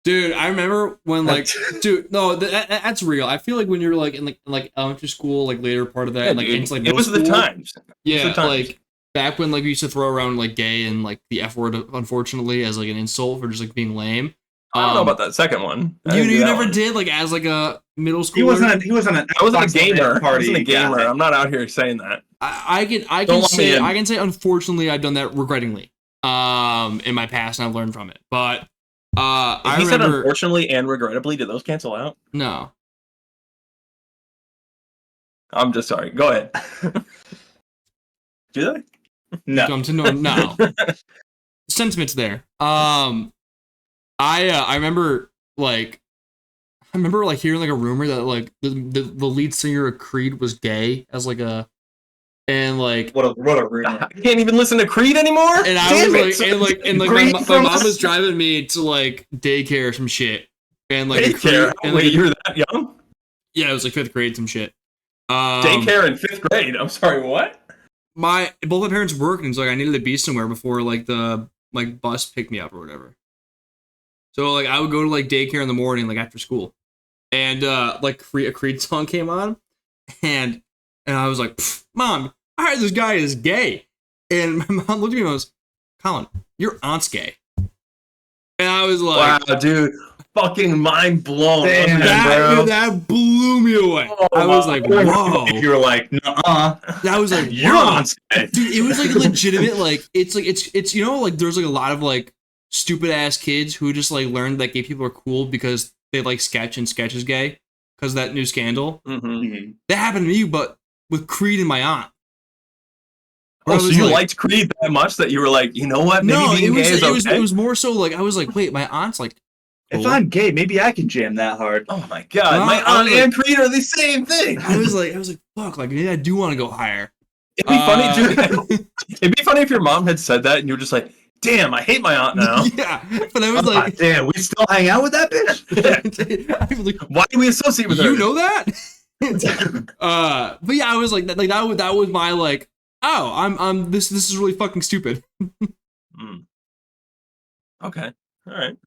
Dude, I remember when like, dude, no, that's real. I feel like when you're like in like elementary school, like later part of that, and, like dude, into like it middle was the school. times. Yeah, the times. like back when like we used to throw around like gay and like the F word, unfortunately, as like an insult for just like being lame. I don't know about that second one. You never did like as like a middle schooler. He wasn't an I wasn't a Xbox gamer. Live I party wasn't a gamer. guy. I'm not out here saying that. I Don't can let me say unfortunately I've done that regrettingly in my past and I've learned from it. But I He said remember unfortunately and regrettably. Did those cancel out? no. I'm just sorry. Go ahead. Do they? No. Come to know no. Sentiments there. I remember like hearing like a rumor that like the lead singer of Creed was gay as like a and like What a rumor. I can't even listen to Creed anymore. and I Damn was it. like my Creed mom from was us. driving me to like daycare or some shit and like the Daycare. Creed, and, Wait, like, you were that young? yeah, it was like 5th grade some shit. Daycare in 5th grade. I'm sorry. What? Both my parents worked and so like I needed to be somewhere before like the like bus picked me up or whatever. So like I would go to like daycare in the morning like after school. And like a Creed song came on, and I was like, Mom, I heard this guy is gay. And my mom looked at me and goes, Colin, your aunt's gay. And I was like, Wow, dude. Fucking mind blown. Damn, bro. that blew me away. Oh, I was like, whoa. If you were like, nuh-uh. That was like, You're whoa. on stage. Dude, it was like legitimate, like it's you know, like there's like a lot of like stupid ass kids who just like learned that gay people are cool because they like sketch and sketch is gay because of that new scandal. Mm-hmm. That happened to me, but with Creed and my aunt. Where Oh, I so was you like- liked Creed that much that you were like, you know what? Maybe No, being gay is okay. it was more so like I was like, wait, my aunt's like, If cool. I'm gay, maybe I can jam that hard. Oh my god, Well, my I aunt was and Creed are the same thing. I was like, fuck, like maybe I do want to go higher. It'd be funny, dude. It'd be funny if your mom had said that and you were just like, damn, I hate my aunt now. Yeah, but I was like, Damn, we still hang out with that bitch? I was like, Why do we associate with her? you know that? But yeah, I was like that was my like, oh, I'm this is really fucking stupid. Mm. Okay. All right.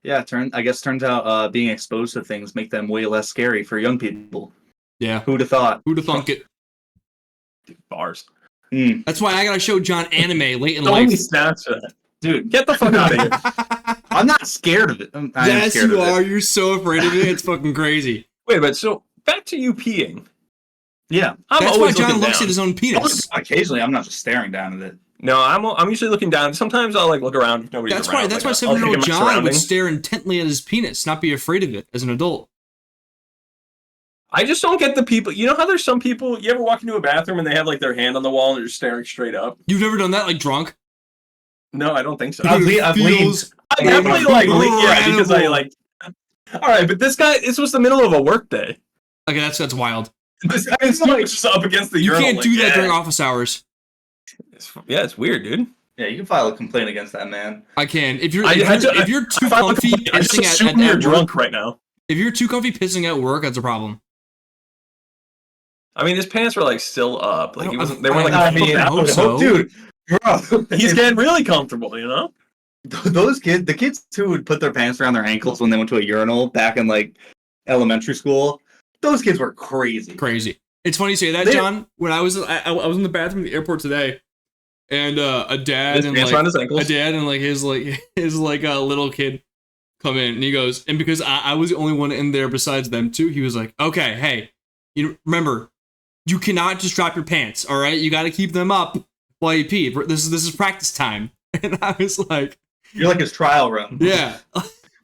Yeah, turns out being exposed to things make them way less scary for young people. Yeah, Who'd have thought? who'd have thunk it? Bars. That's why I gotta show John anime late in So many life. stats for that. Dude, Get the fuck out of here. I'm not scared of it. I am Yes, scared you of are. it. You're so afraid of it. It's fucking crazy. Wait a minute. So back to you peeing. Yeah. I'm That's why always John looking looks down. at his own penis. Occasionally, I'm not just staring down at it. No, I'm usually looking down. Sometimes I'll like look around if nobody's That's around. why. That's why I'll 7-year-old take in my John would surroundings. stare intently at his penis, not be afraid of it as an adult. I just don't get the people. You know how there's some people. You ever walk into a bathroom and they have like their hand on the wall and they're just staring straight up? You've never done that, like drunk? No, I don't think so. I've Feels- I definitely like yeah, because I incredible. like. All right, but this guy. This was the middle of a work day. Okay, that's wild. This guy is like just up against the You urinal. can't like, do that yeah. during office hours. It's weird, dude. Yeah, you can file a complaint against that man. I can. If you're I if you're too comfy I just pissing assume at you're work, drunk right now. if you're too comfy pissing at work, that's a problem. I mean, his pants were like still up. Like he I- wasn't. They weren't like. I a mean, foot I out. hope so. Dude, bro. He's getting really comfortable, you know. Those kids, the kids who would put their pants around their ankles when they went to a urinal back in like elementary school, those kids were crazy. Crazy. It's funny you say that, They- John. When I was in the bathroom at the airport today, and a dad His and pants like around his ankles. a dad and like his little kid come in, and he goes, and because I was the only one in there besides them too, he was like, okay, hey, you remember, you cannot just drop your pants, all right? You got to keep them up while you pee. This is practice time. And I was like, You're like his trial run. yeah.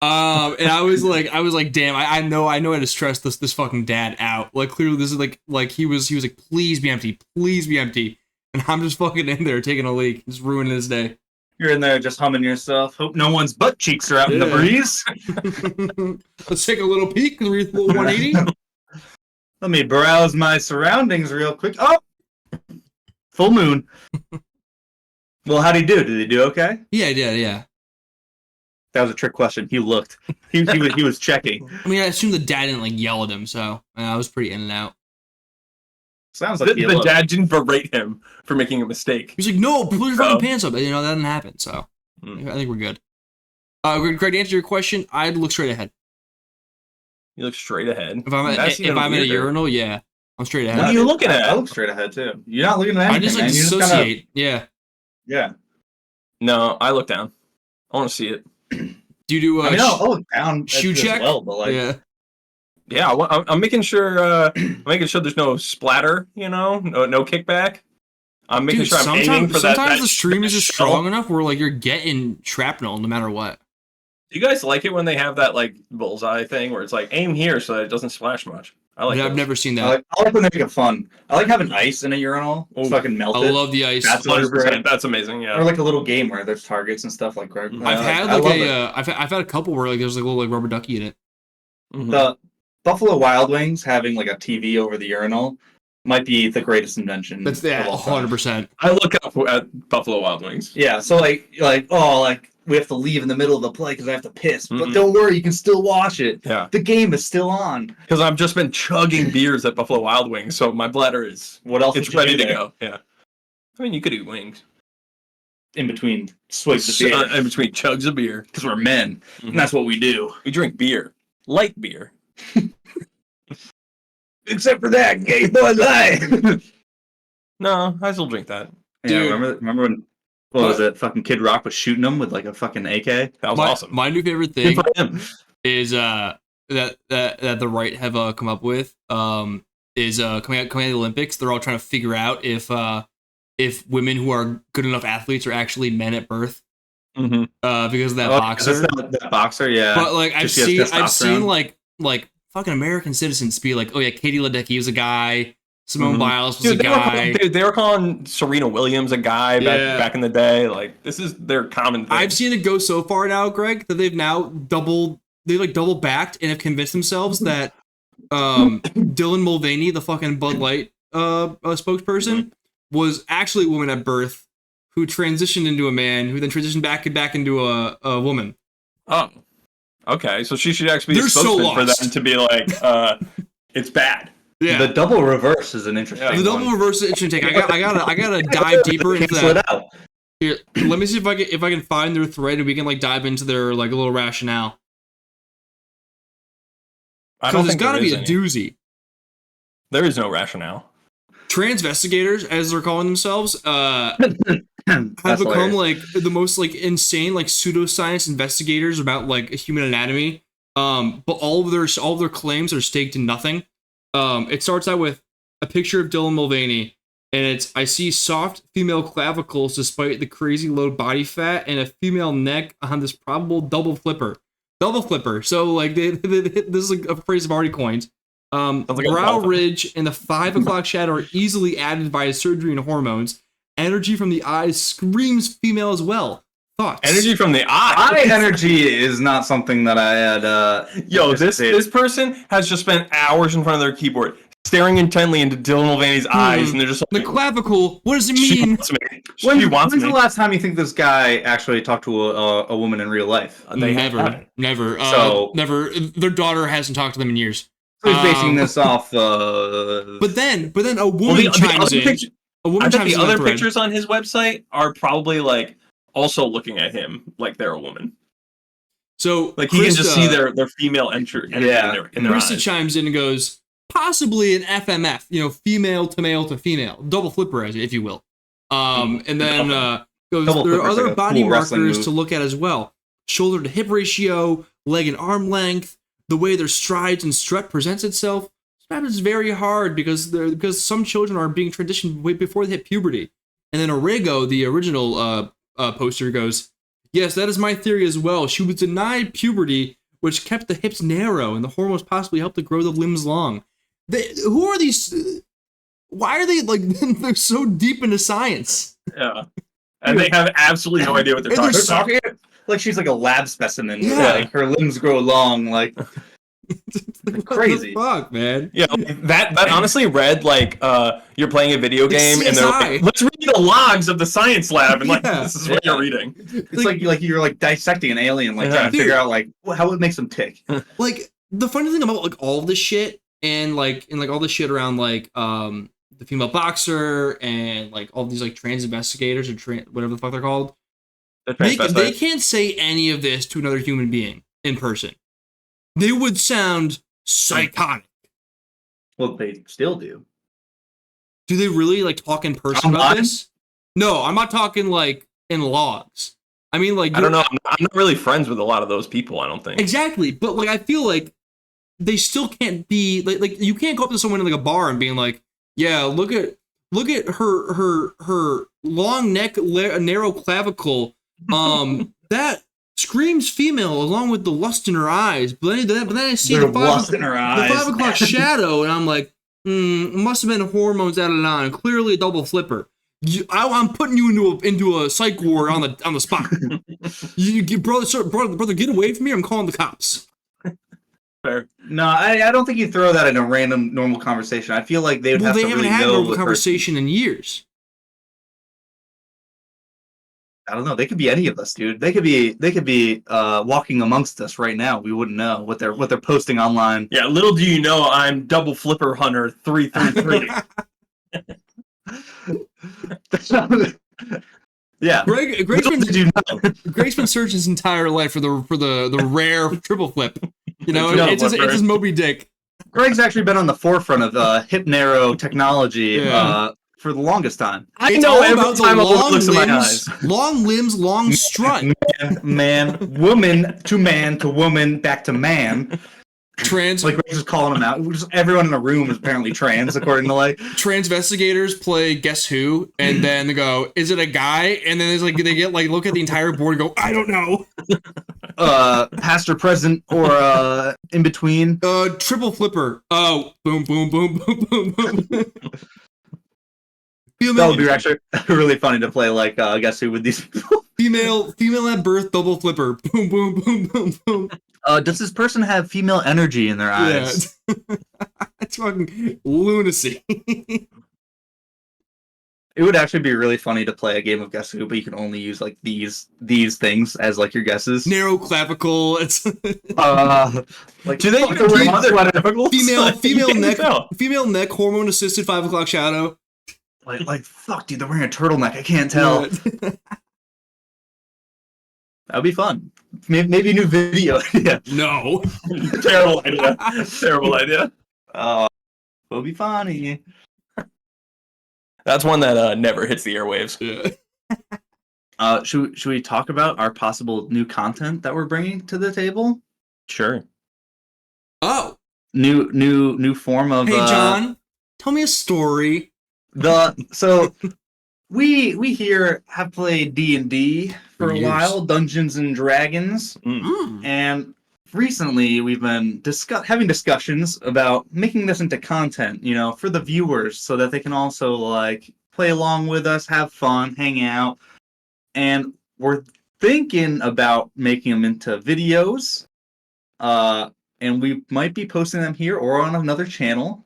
And I was like, damn, I know how to stress this fucking dad out. Like clearly this is like he was like, please be empty, please be empty. and I'm just fucking in there taking a leak, just ruining his day. You're in there just humming yourself. Hope no one's butt cheeks are out in the Yeah. breeze. Let's take a little peek because we're 180. Let me browse my surroundings real quick. Oh, full moon. Well, how'd he do? Did he do okay? Yeah. That was a trick question. He looked. He was checking. I mean, I assume the dad didn't like yell at him, so I was pretty in and out. Sounds like the dad didn't berate him for making a mistake. He's like, "No, pull your fucking pants up." You know that didn't happen, so I think we're good. Greg, to answer your question, I'd look straight ahead. You look straight ahead. If I'm at a urinal, yeah, I'm straight ahead. What are you looking at? I look straight ahead too. You're not looking at anything. I just like man. dissociate. Yeah. No, I look down. I want to see it. Do you do? I'll look down. Shoe as check. well, but like, Yeah, I'm making sure. Making sure there's no splatter. No kickback. I'm making sure I'm aiming for that. Sometimes the stream is just strong enough where like you're getting shrapnel no matter what. Do you guys like it when they have that like bullseye thing where it's like aim here so that it doesn't splash much? I like. I've never seen that. I like when they make it fun. I like having ice in a urinal. Fucking melt it. I love the ice. That's 100%. That's amazing. Yeah. Or like a little game where there's targets and stuff like. I've had a couple where like there's like a little like rubber ducky in it. Mm-hmm. The Buffalo Wild Wings having like a TV over the urinal might be the greatest invention. That's 100%. I look up at Buffalo Wild Wings. Yeah, so like we have to leave in the middle of the play because I have to piss. But don't worry, you can still watch it. Yeah. The game is still on. Because I've just been chugging beers at Buffalo Wild Wings, so my bladder is it's ready to go. Yeah. I mean, you could eat wings. In between swigs of beer. In between chugs of beer. Because we're men. And that's what we do. We drink beer. Light beer. Except for that, gay boy life. No, I still drink that. Yeah, remember when what was it? Fucking Kid Rock was shooting him with like a fucking AK. That was awesome. My new favorite thing Good for him. is that the right have come up with is coming out of the Olympics. They're all trying to figure out if women who are good enough athletes are actually men at birth. Mm-hmm. Because of that boxer. That boxer, yeah. But like I've seen like fucking American citizens be like, oh yeah, Katie Ledecky was a guy. Simone Biles was a guy. They were calling Serena Williams a guy back in the day. Like this is their common thing. I've seen it go so far now, Greg, that they've now double backed and have convinced themselves that Dylan Mulvaney, the fucking Bud Light spokesperson, was actually a woman at birth who transitioned into a man, who then transitioned back into a woman. Oh, okay. So she should actually be a spokesman for them to be like, it's bad. Yeah. The double reverse is an interesting. The double reverse is an interesting take. I gotta dive deeper into that. Here, let me see if I can find their thread and we can like dive into their like a little rationale. Because there's gotta be a doozy. There is no rationale. Transvestigators, as they're calling themselves, have become like the most like insane like pseudoscience investigators about like human anatomy. But all of their claims are staked in nothing. It starts out with a picture of Dylan Mulvaney, and it's I see soft female clavicles despite the crazy low body fat, and a female neck on this probable double flipper. So like this is like a phrase I've already coined. Brow ridge and the 5 o'clock shadow are easily added by surgery and hormones. Energy from the eyes screams female as well. Thoughts? Energy from the eye. Eye energy is not something that I had. This person has just spent hours in front of their keyboard, staring intently into Dylan Mulvaney's eyes, and they're just like, the clavicle. What does it mean? She wants me. When's the last time you think this guy actually talked to a woman in real life? Never. So never. Their daughter hasn't talked to them in years. So he's basing this off. But then a woman chimes in. I bet the other pictures on his website are probably like also looking at him like they're a woman. So like he can just see their female energy in their Krista eyes. chimes in and goes, possibly an FMF, female to male to female, double flipper, if you will. And then goes, there are other like body markers to look at as well. Shoulder to hip ratio, leg and arm length, the way their strides and strut presents itself. This happens very hard because some children are being transitioned way before they hit puberty. And then Orego, the original poster, goes, yes, that is my theory as well. She was denied puberty, which kept the hips narrow, and the hormones possibly helped to grow the limbs long. Who are these why are they like they're so deep into science? Yeah. And they have absolutely no idea what they're And talking about. Like she's like a lab specimen. Yeah. Like her limbs grow long. Like What crazy. the fuck, man. Yeah, that honestly read like you're playing a video game and they're like, CSI. let's read the logs of the science lab, and like Yeah. this is what you're reading. It's like you're like dissecting an alien, like trying to Dude. figure out like how it makes them tick. Like the funny thing about like all of this shit and like all this shit around like the female boxer and like all these like trans investigators or whatever the fuck they're called. They can't say any of this to another human being in person. They would sound psychotic. Well, they still do. Do they really like talk in person about this? No, I'm not talking like in logs. I mean, like I don't know. I'm not really friends with a lot of those people. I don't think. Exactly, but like I feel like they still can't be like you can't go up to someone in like a bar and being like, yeah, look at her long neck, narrow clavicle. That screams female along with the lust in her eyes. But then I see the 5 o'clock shadow, and I'm like, it must have been hormones out of line. Clearly a double flipper. I'm putting you into a psych ward on the spot. brother, get away from me! I'm calling the cops. Fair. No, I don't think you throw that in a random normal conversation. I feel like they would have to really know. They haven't had a normal conversation in years. I don't know. They could be any of us, dude. They could be walking amongst us right now. We wouldn't know what they're posting online. Yeah, little do you know, I'm Double Flipper Hunter 333. Yeah, Greg's been searching his entire life for the rare triple flip. You know, it's just Moby Dick. Greg's actually been on the forefront of hip narrow technology for the longest time. I know every time a woman looks in my eyes. Long limbs, long strut. Man, woman to woman, back to man. Trans, like Greg's just calling them out. Just everyone in the room is apparently trans, according to like transvestigators play Guess Who, and then they go, "Is it a guy?" And then there's like they get like look at the entire board and go, "I don't know." Past or present or in between. Triple flipper. Oh, boom, boom, boom, boom, boom, boom. That would be actually really funny to play like Guess Who with these people. Female at birth, double flipper. Boom, boom, boom, boom, boom. Does this person have female energy in their eyes? Yeah. It's fucking lunacy. It would actually be really funny to play a game of Guess Who, but you can only use like these things as like your guesses. Narrow clavicle. It's like do they even keep other clavicles? Female neck, hormone assisted 5 o'clock shadow. Like fuck, dude, they're wearing a turtleneck. I can't tell. Yeah. That'd be fun. Maybe a new video. Yeah. No. Terrible idea. Terrible idea. It'll be funny. That's one that never hits the airwaves. Yeah. Should we talk about our possible new content that we're bringing to the table? Sure. Oh. New form of. Hey John, tell me a story. We here have played D&D for a while, Dungeons and Dragons, and recently we've been having discussions about making this into content, you know, for the viewers, so that they can also like play along with us, have fun, hang out, and we're thinking about making them into videos, and we might be posting them here or on another channel.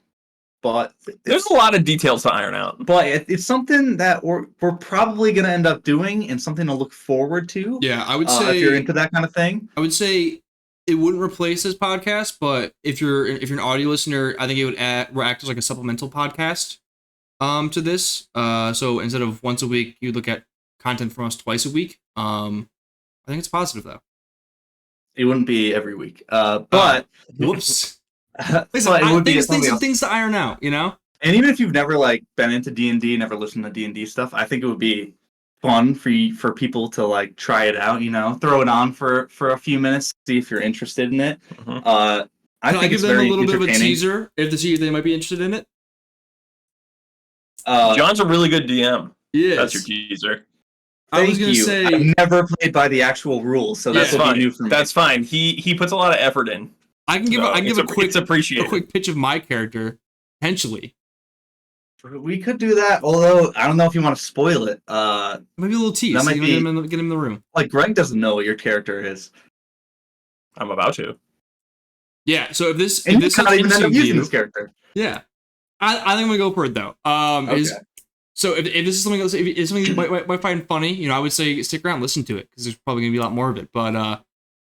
But there's a lot of details to iron out. But it's something that we're probably going to end up doing and something to look forward to. Yeah, I would say if you're into that kind of thing. I would say it wouldn't replace this podcast, but if you're an audio listener, I think it would act as like a supplemental podcast to this. So instead of once a week, you look at content from us twice a week. I think it's positive though. It wouldn't be every week. But whoops. Listen, things to iron out, you know. And even if you've never like been into D&D, never listened to D&D stuff, I think it would be fun for people to like try it out. You know, throw it on for a few minutes, see if you're interested in it. I think give them a little bit of a teaser if they might be interested in it. John's a really good DM. Yeah, that's your teaser. I was gonna say I've never played by the actual rules, so that's what new for me. That's fine. He puts a lot of effort in. I can give a quick pitch of my character, potentially. We could do that, although I don't know if you want to spoil it. Maybe a little tease. That might be- get him in the room. Like Greg doesn't know what your character is, I'm about to. Yeah. So if this and if you this can't even end up consumed using you, this character. yeah, I think I'm gonna go for it though. So if this is something else, if it's something you might find funny, I would say stick around, listen to it, because there's probably gonna be a lot more of it. But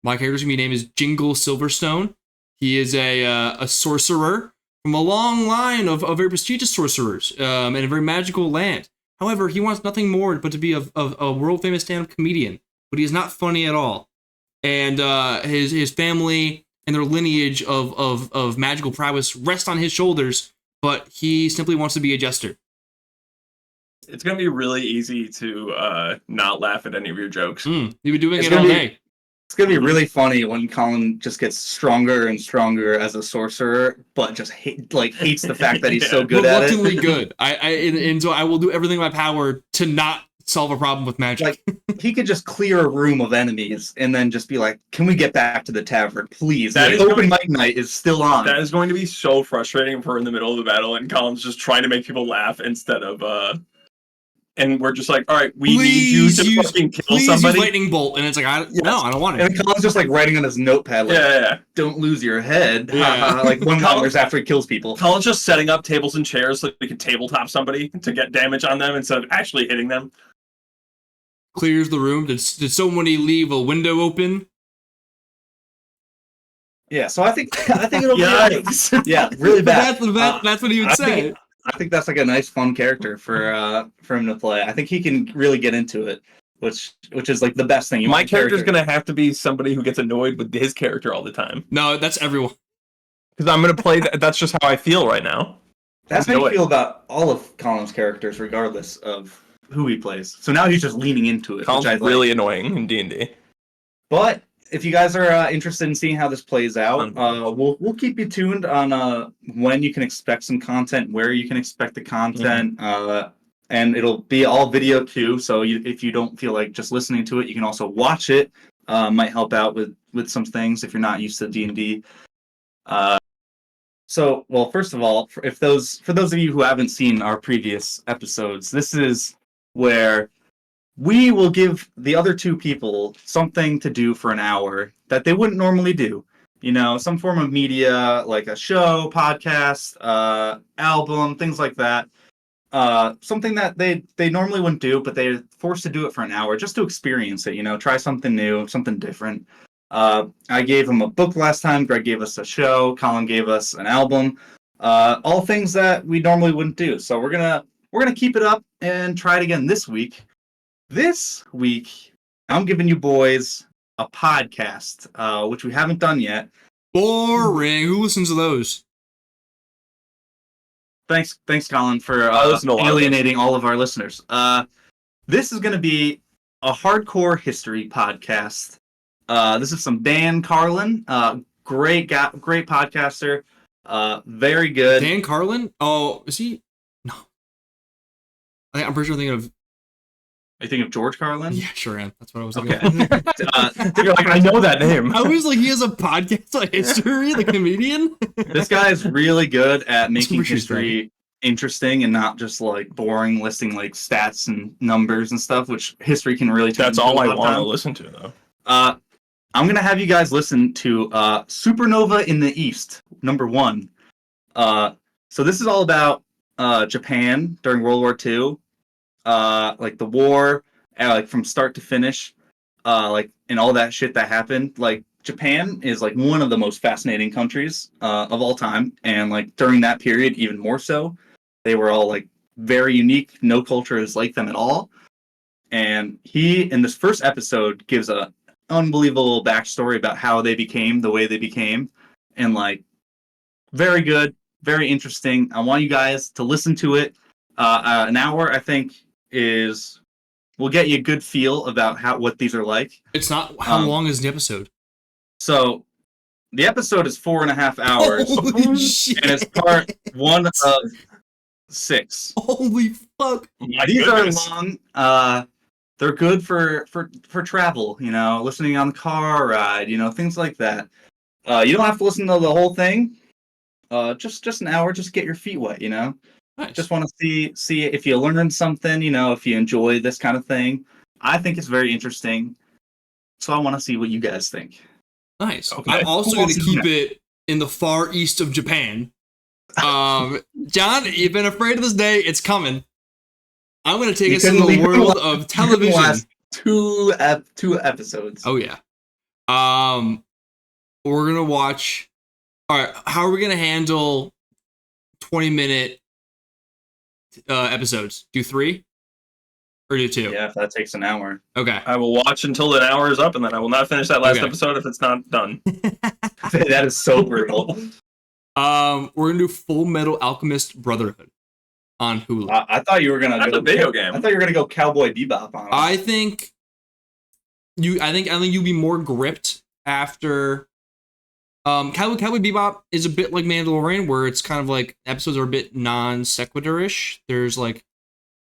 my character's gonna be named is Jingle Silverstone. He is a sorcerer from a long line of very prestigious sorcerers in a very magical land. However, he wants nothing more but to be a world famous stand up comedian. But he is not funny at all, and his family and their lineage of magical prowess rest on his shoulders. But he simply wants to be a jester. It's gonna be really easy to not laugh at any of your jokes. You've been doing It's it all gonna be- day. It's gonna be really funny when Colin just gets stronger and stronger as a sorcerer, but just hates the fact that he's so good at Reluctantly it. good. And so I will do everything in my power to not solve a problem with magic. Like he could just clear a room of enemies and then just be like, "Can we get back to the tavern, please?" That Like, is open mic night is still on. That is going to be so frustrating if we're in the middle of the battle and Colin's just trying to make people laugh instead of and we're just like, all right, we need you to fucking kill please somebody. use lightning bolt, and it's like, no, I don't want it. And Colin's just like writing on his notepad, like, Yeah. "Don't lose your head." Yeah. Like one-liners after he kills people. Colin's just setting up tables and chairs so we can tabletop somebody to get damage on them instead of actually hitting them. Clears the room. Did somebody leave a window open? Yeah, so I think it'll be Yikes. yeah, really bad. That's what he would I say. think- I think that's like a nice, fun character for him to play. I think he can really get into it, which is like the best thing. You My want a character's character. gonna have to be somebody who gets annoyed with his character all the time. No, that's everyone. Because I'm gonna play that's just how I feel right now. That's how do you it. feel about all of Colin's characters, regardless of who he plays. So now he's just leaning into it, Colin's which I like. really annoying in D&D. But if you guys are interested in seeing how this plays out, we'll keep you tuned on when you can expect some content, where you can expect the content, and it'll be all video too. So if you don't feel like just listening to it, you can also watch it. Might help out with some things if you're not used to D&D. So, well, first of all, for those of you who haven't seen our previous episodes, this is where we will give the other two people something to do for an hour that they wouldn't normally do. Some form of media, like a show, podcast, album, things like that. Something that they normally wouldn't do, but they're forced to do it for an hour just to experience it, try something new, something different. I gave him a book last time, Greg gave us a show, Colin gave us an album. All things that we normally wouldn't do. So we're gonna keep it up and try it again this week. This week, I'm giving you boys a podcast, which we haven't done yet. Boring. Who listens to those? Thanks, Colin, for listen to a lot of alienating all of our listeners. This is going to be a hardcore history podcast. This is some Dan Carlin, great podcaster, very good. Dan Carlin? Oh, is he? No. I'm pretty sure I'm thinking of. Are you thinking of George Carlin? Yeah, sure am. That's what I was thinking Okay. of. You're like, I know that name. I was like, he has a podcast on history, the comedian? This guy is really good at making Super history interesting and not just like boring, listing like stats and numbers and stuff, which history can really turn That's into all a I lot of want to time. listen to, though. I'm gonna have you guys listen to Supernova in the East, #1. So this is all about Japan during World War II, like the war, like from start to finish, like and all that shit that happened. Like Japan is like one of the most fascinating countries of all time, and like during that period, even more so. They were all like very unique. No culture is like them at all. And he, in this first episode, gives a unbelievable backstory about how they became the way they became, and like very good, very interesting. I want you guys to listen to it. An hour, I think, will get you a good feel about what these are like. It's not. How long is the episode? So the episode is 4.5 hours, Holy shit. and it's part 1 of 6. Holy fuck. My These goodness. are long. They're good for travel, listening on the car ride, things like that. You don't have to listen to the whole thing. Just an hour, just get your feet wet, Nice. Just want to see if you learn something, if you enjoy this kind of thing. I think it's very interesting. So I want to see what you guys think. Nice. Okay. I'm also Who going wants to to do keep it in the far east of Japan. John, you've been afraid of this day. It's coming. I'm going to take us to the world of television. Last two episodes. Oh yeah. We're gonna watch. All right. How are we gonna handle 20-minute episodes? Do 3 or do 2? Yeah, if that takes an hour. Okay. I will watch until an hour is up, and then I will not finish that last Okay. episode if it's not done. That is so brutal. We're gonna do Full Metal Alchemist Brotherhood on Hulu. I thought you were gonna That's go a video game. I thought you were gonna go Cowboy Bebop on it. I think you'll be more gripped after. Cowboy Bebop is a bit like Mandalorian, where it's kind of like episodes are a bit non sequitur-ish. There's like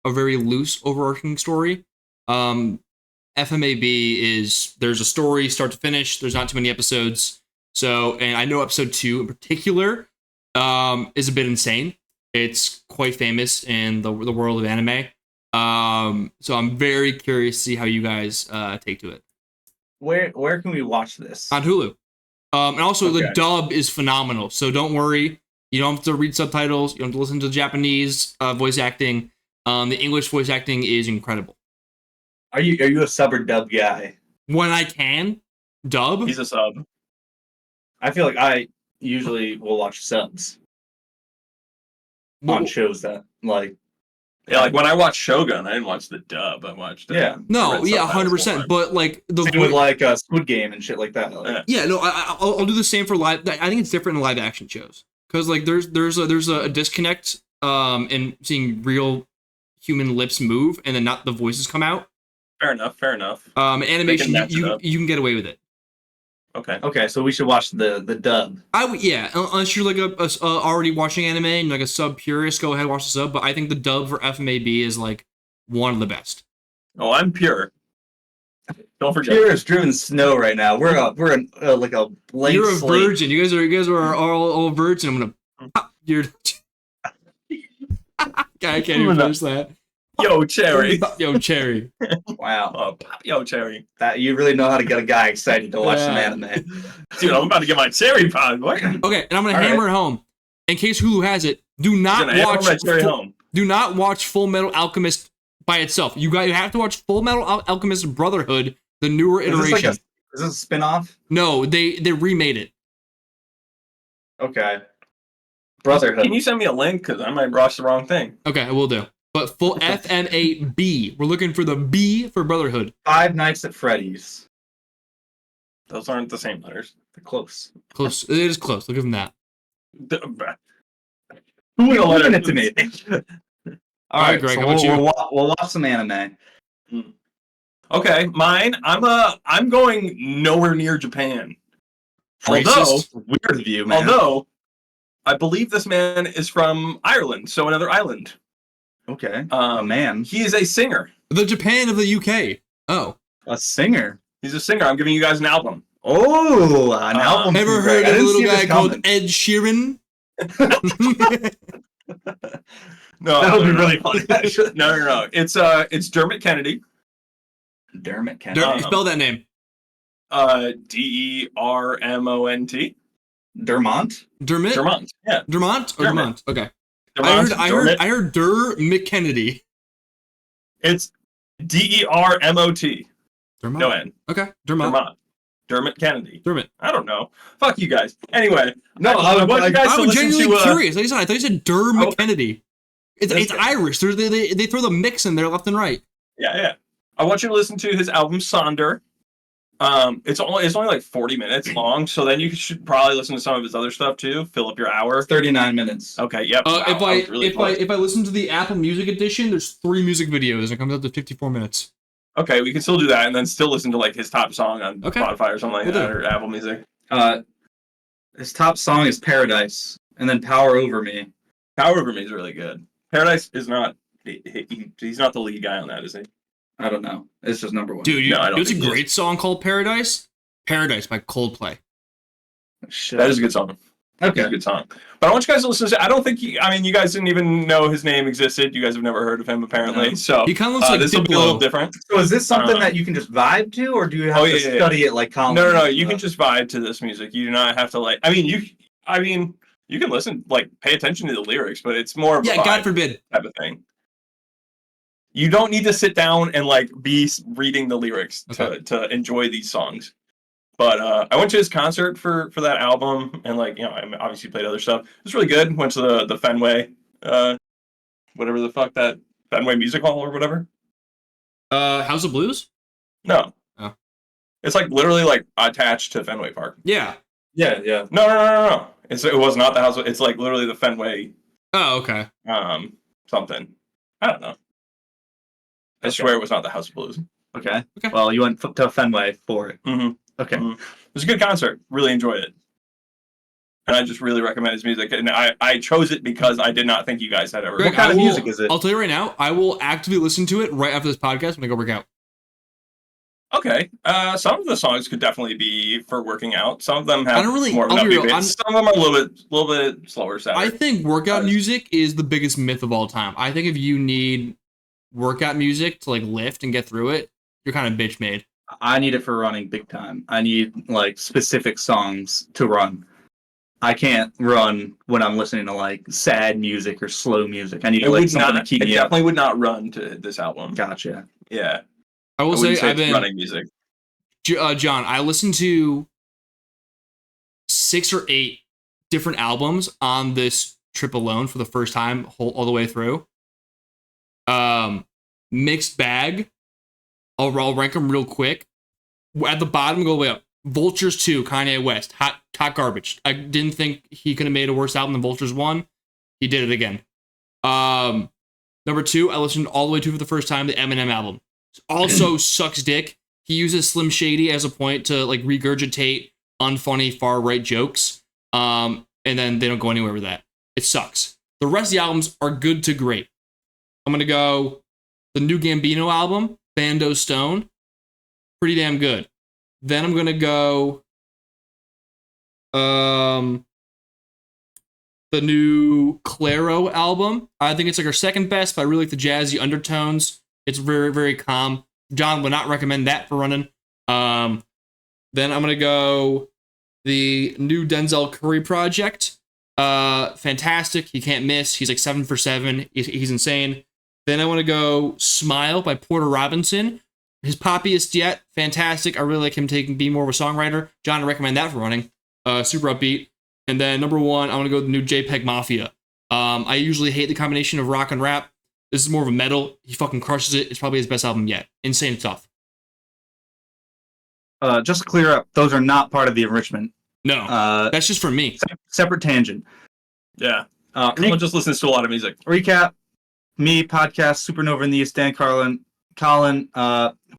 a very loose overarching story. FMAB is there's a story start to finish. There's not too many episodes. So, and I know episode 2 in particular is a bit insane. It's quite famous in the world of anime. So I'm very curious to see how you guys take to it. Where can we watch this? On Hulu. And also the Okay. dub is phenomenal. So don't worry. You don't have to read subtitles. You don't have to listen to Japanese voice acting. The English voice acting is incredible. Are you a sub or dub guy? When I can, dub. He's a sub. I feel like I usually will watch subs on shows that like. Yeah, like when I watched Shogun, I didn't watch the dub. I watched Yeah. No, read yeah, subtitles 100%. more. But like the Same with like Squid Game and shit like that. Like, yeah, no, I'll do the same for live. I think it's different in live action shows because like there's a disconnect in seeing real human lips move and then not the voices come out. Fair enough. Animation, match it you up. can get away with it. Okay. so we should watch the dub. Yeah, unless you're like a already watching anime and like a sub purist, go ahead and watch the sub. But I think the dub for FMAB is like one of the best. Oh, I'm pure. Don't forget. Pure is driven snow right now. We're in like a blank You're a slate. virgin. You guys are all virgin. I'm gonna pop your. I can't even finish that. Yo, Cherry. Yo, Cherry. Wow, Pop yo, Cherry. that you really know how to get a guy excited to watch some Yeah. anime. Dude, I'm about to get my cherry pop. What? Okay, and I'm gonna All hammer it home. In case Hulu has it, do not Gonna hammer watch. my cherry home. Do not watch Full Metal Alchemist by itself. You have to watch Full Metal Alchemist Brotherhood, the newer iteration. Is this a spin-off? No, they remade it. Okay. Brotherhood. Can you send me a link? Because I might watch the wrong thing. Okay, I will do. But full FMAB. We're looking for the B for Brotherhood. Five Nights at Freddy's. Those aren't the same letters. They're close. Close. It is close. Look at that. Who would have Leave let it to me. All right, Greg, so how about you? We'll watch some anime. Okay, mine. I'm going nowhere near Japan. Racist. Weird of you, man. Although, I believe this man is from Ireland, so another island. Okay. A man. He is a singer. The Japan of the UK. Oh. A singer. He's a singer. I'm giving you guys an album. Oh, an album. Ever from heard Greg. I of a didn't little see this guy called coming. Ed Sheeran? No, That would be no, really funny. actually. no. It's Dermot Kennedy. Dermot Kennedy. Dermot, spell that name. Dermont. Dermont. Dermot? Dermont. Yeah. Dermont or Dermot. Dermont? Okay. Dermont, I heard Dermot Kennedy. It's DERMOT. Dermot. No N. Okay. Dermot. Dermont. Dermot Kennedy. Dermot. I don't know. Fuck you guys. Anyway. No, I want you guys I to was listen genuinely to. curious. Like I thought you said Dermot Okay. Kennedy. It's Irish. They throw the mix in there left and right. Yeah. I want you to listen to his album Sonder. It's only like 40 minutes long, so then you should probably listen to some of his other stuff too. Fill up your hour. 39 minutes. Okay. Yep. Wow, If I was really close. I listen to the Apple Music edition, there's 3 music videos and it comes up to 54 minutes. Okay, we can still do that, and then still listen to like his top song on Okay. Spotify or something like We'll that, do. or Apple Music. His top song is Paradise, and then Power Over Me. Power Over Me is really good. Paradise is not. He's not the lead guy on that, is he? I don't know. It's just number one. Dude, No, I don't it's a think it is. great song called Paradise. Paradise by Coldplay. Shit. That is a good song. It's Okay. a good song. But I want you guys to listen to it. I don't think you guys didn't even know his name existed. You guys have never heard of him, apparently. No. So He kind of looks like this will be a little Diplo. different. So is this something that you can just vibe to, or do you have to study it like Colin? No. You can just vibe to this music. You do not have to like. You can listen, like, pay attention to the lyrics, but it's more of a God forbid type of thing. You don't need to sit down and like be reading the lyrics to enjoy these songs. But I went to his concert for that album, and like, I obviously played other stuff. It was really good. Went to the Fenway, whatever the fuck that Fenway Music Hall or whatever. House of Blues? No. Oh. It's like literally like attached to Fenway Park. Yeah. Yeah. No. It was not the house. It's like literally the Fenway. Oh, okay. Something. I don't know. I swear it was not the House of Blues. Okay. Well, you went to Fenway for it. Mm-hmm. Okay. Mm-hmm. It was a good concert. Really enjoyed it. And I just really recommend his music. And I chose it because I did not think you guys had ever. What kind of music is it? I'll tell you right now, I will actively listen to it right after this podcast when I go work out. Okay. Some of the songs could definitely be for working out. Some of them have more of an upbeat beat. Some of them are a little bit slower. Sadder. I think workout music is the biggest myth of all time. I think if you need workout music to like lift and get through it, you're kind of bitch made. I need it for running big time. I need like specific songs to run. I can't run when I'm listening to like sad music or slow music. I need like something to keep me up. It definitely would not run to this album. Gotcha. Yeah. I will say I've been running music. John, I listened to 6 or 8 different albums on this trip alone for the first time all the way through. Mixed bag. I'll rank them real quick. At the bottom, go way up. Vultures 2, Kanye West. Hot garbage. I didn't think he could have made a worse album than Vultures 1. He did it again. Number 2, I listened all the way to for the first time, the Eminem album. Also sucks dick. He uses Slim Shady as a point to like regurgitate unfunny far-right jokes. And then they don't go anywhere with that. It sucks. The rest of the albums are good to great. I'm going to go the new Gambino album, Bando Stone. Pretty damn good. Then I'm going to go the new Claro album. I think it's like our second best, but I really like the jazzy undertones. It's very, very calm. John would not recommend that for running. Then I'm going to go the new Denzel Curry project. Fantastic. He can't miss. He's like 7 for 7. He's insane. Then I want to go Smile by Porter Robinson. His poppiest yet. Fantastic. I really like him being more of a songwriter. John, I recommend that for running. Super upbeat. And then number 1, I want to go with the new JPEG Mafia. I usually hate the combination of rock and rap. This is more of a metal. He fucking crushes it. It's probably his best album yet. Insane stuff. Just to clear up, those are not part of the enrichment. No, that's just for me. Separate tangent. Yeah. Colin just listens to a lot of music. Recap. Me, podcast, Supernova in the East, Dan Colin,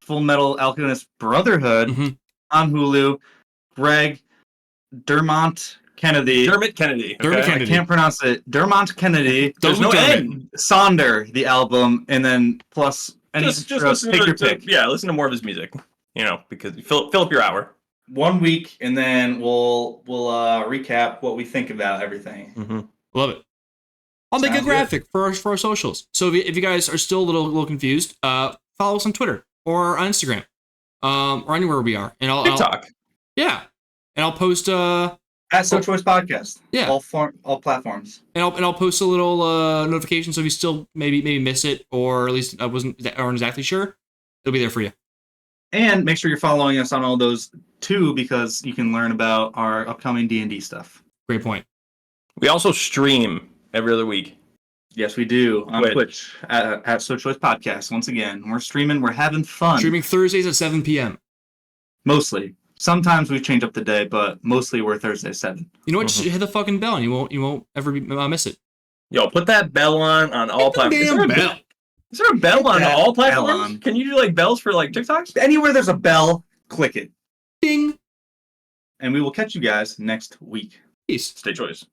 Full Metal Alchemist Brotherhood on Hulu. Greg, Dermot Kennedy. Dermot Kennedy. I can't pronounce it. Dermot Kennedy. There's no N. Sonder, the album, and then plus any just listen pick your pick. Yeah, listen to more of his music. Because you fill up your hour. 1 week, and then we'll recap what we think about everything. Mm-hmm. Love it. I'll make a graphic for our socials. So if you guys are still a little confused, follow us on Twitter or on Instagram, or anywhere we are. And TikTok. And I'll post at sochoicepodcast. Yeah, all platforms. And I'll post a little notification so if you still maybe miss it, or at least I aren't exactly sure, it'll be there for you. And make sure you're following us on all those too, because you can learn about our upcoming D&D stuff. Great point. We also stream every other week. Yes, we do on Twitch at sochoicepodcast. Once again, we're streaming. We're having fun. Streaming Thursdays at 7 p.m. Mostly. Sometimes we change up the day, but mostly we're Thursday 7. You know what? Just hit the fucking bell, and you won't ever miss it. Yo, put that bell on all platforms. Is there a bell on all platforms? Can you do like bells for like TikToks? Anywhere there's a bell, click it. Ding. And we will catch you guys next week. Peace. Stay choice.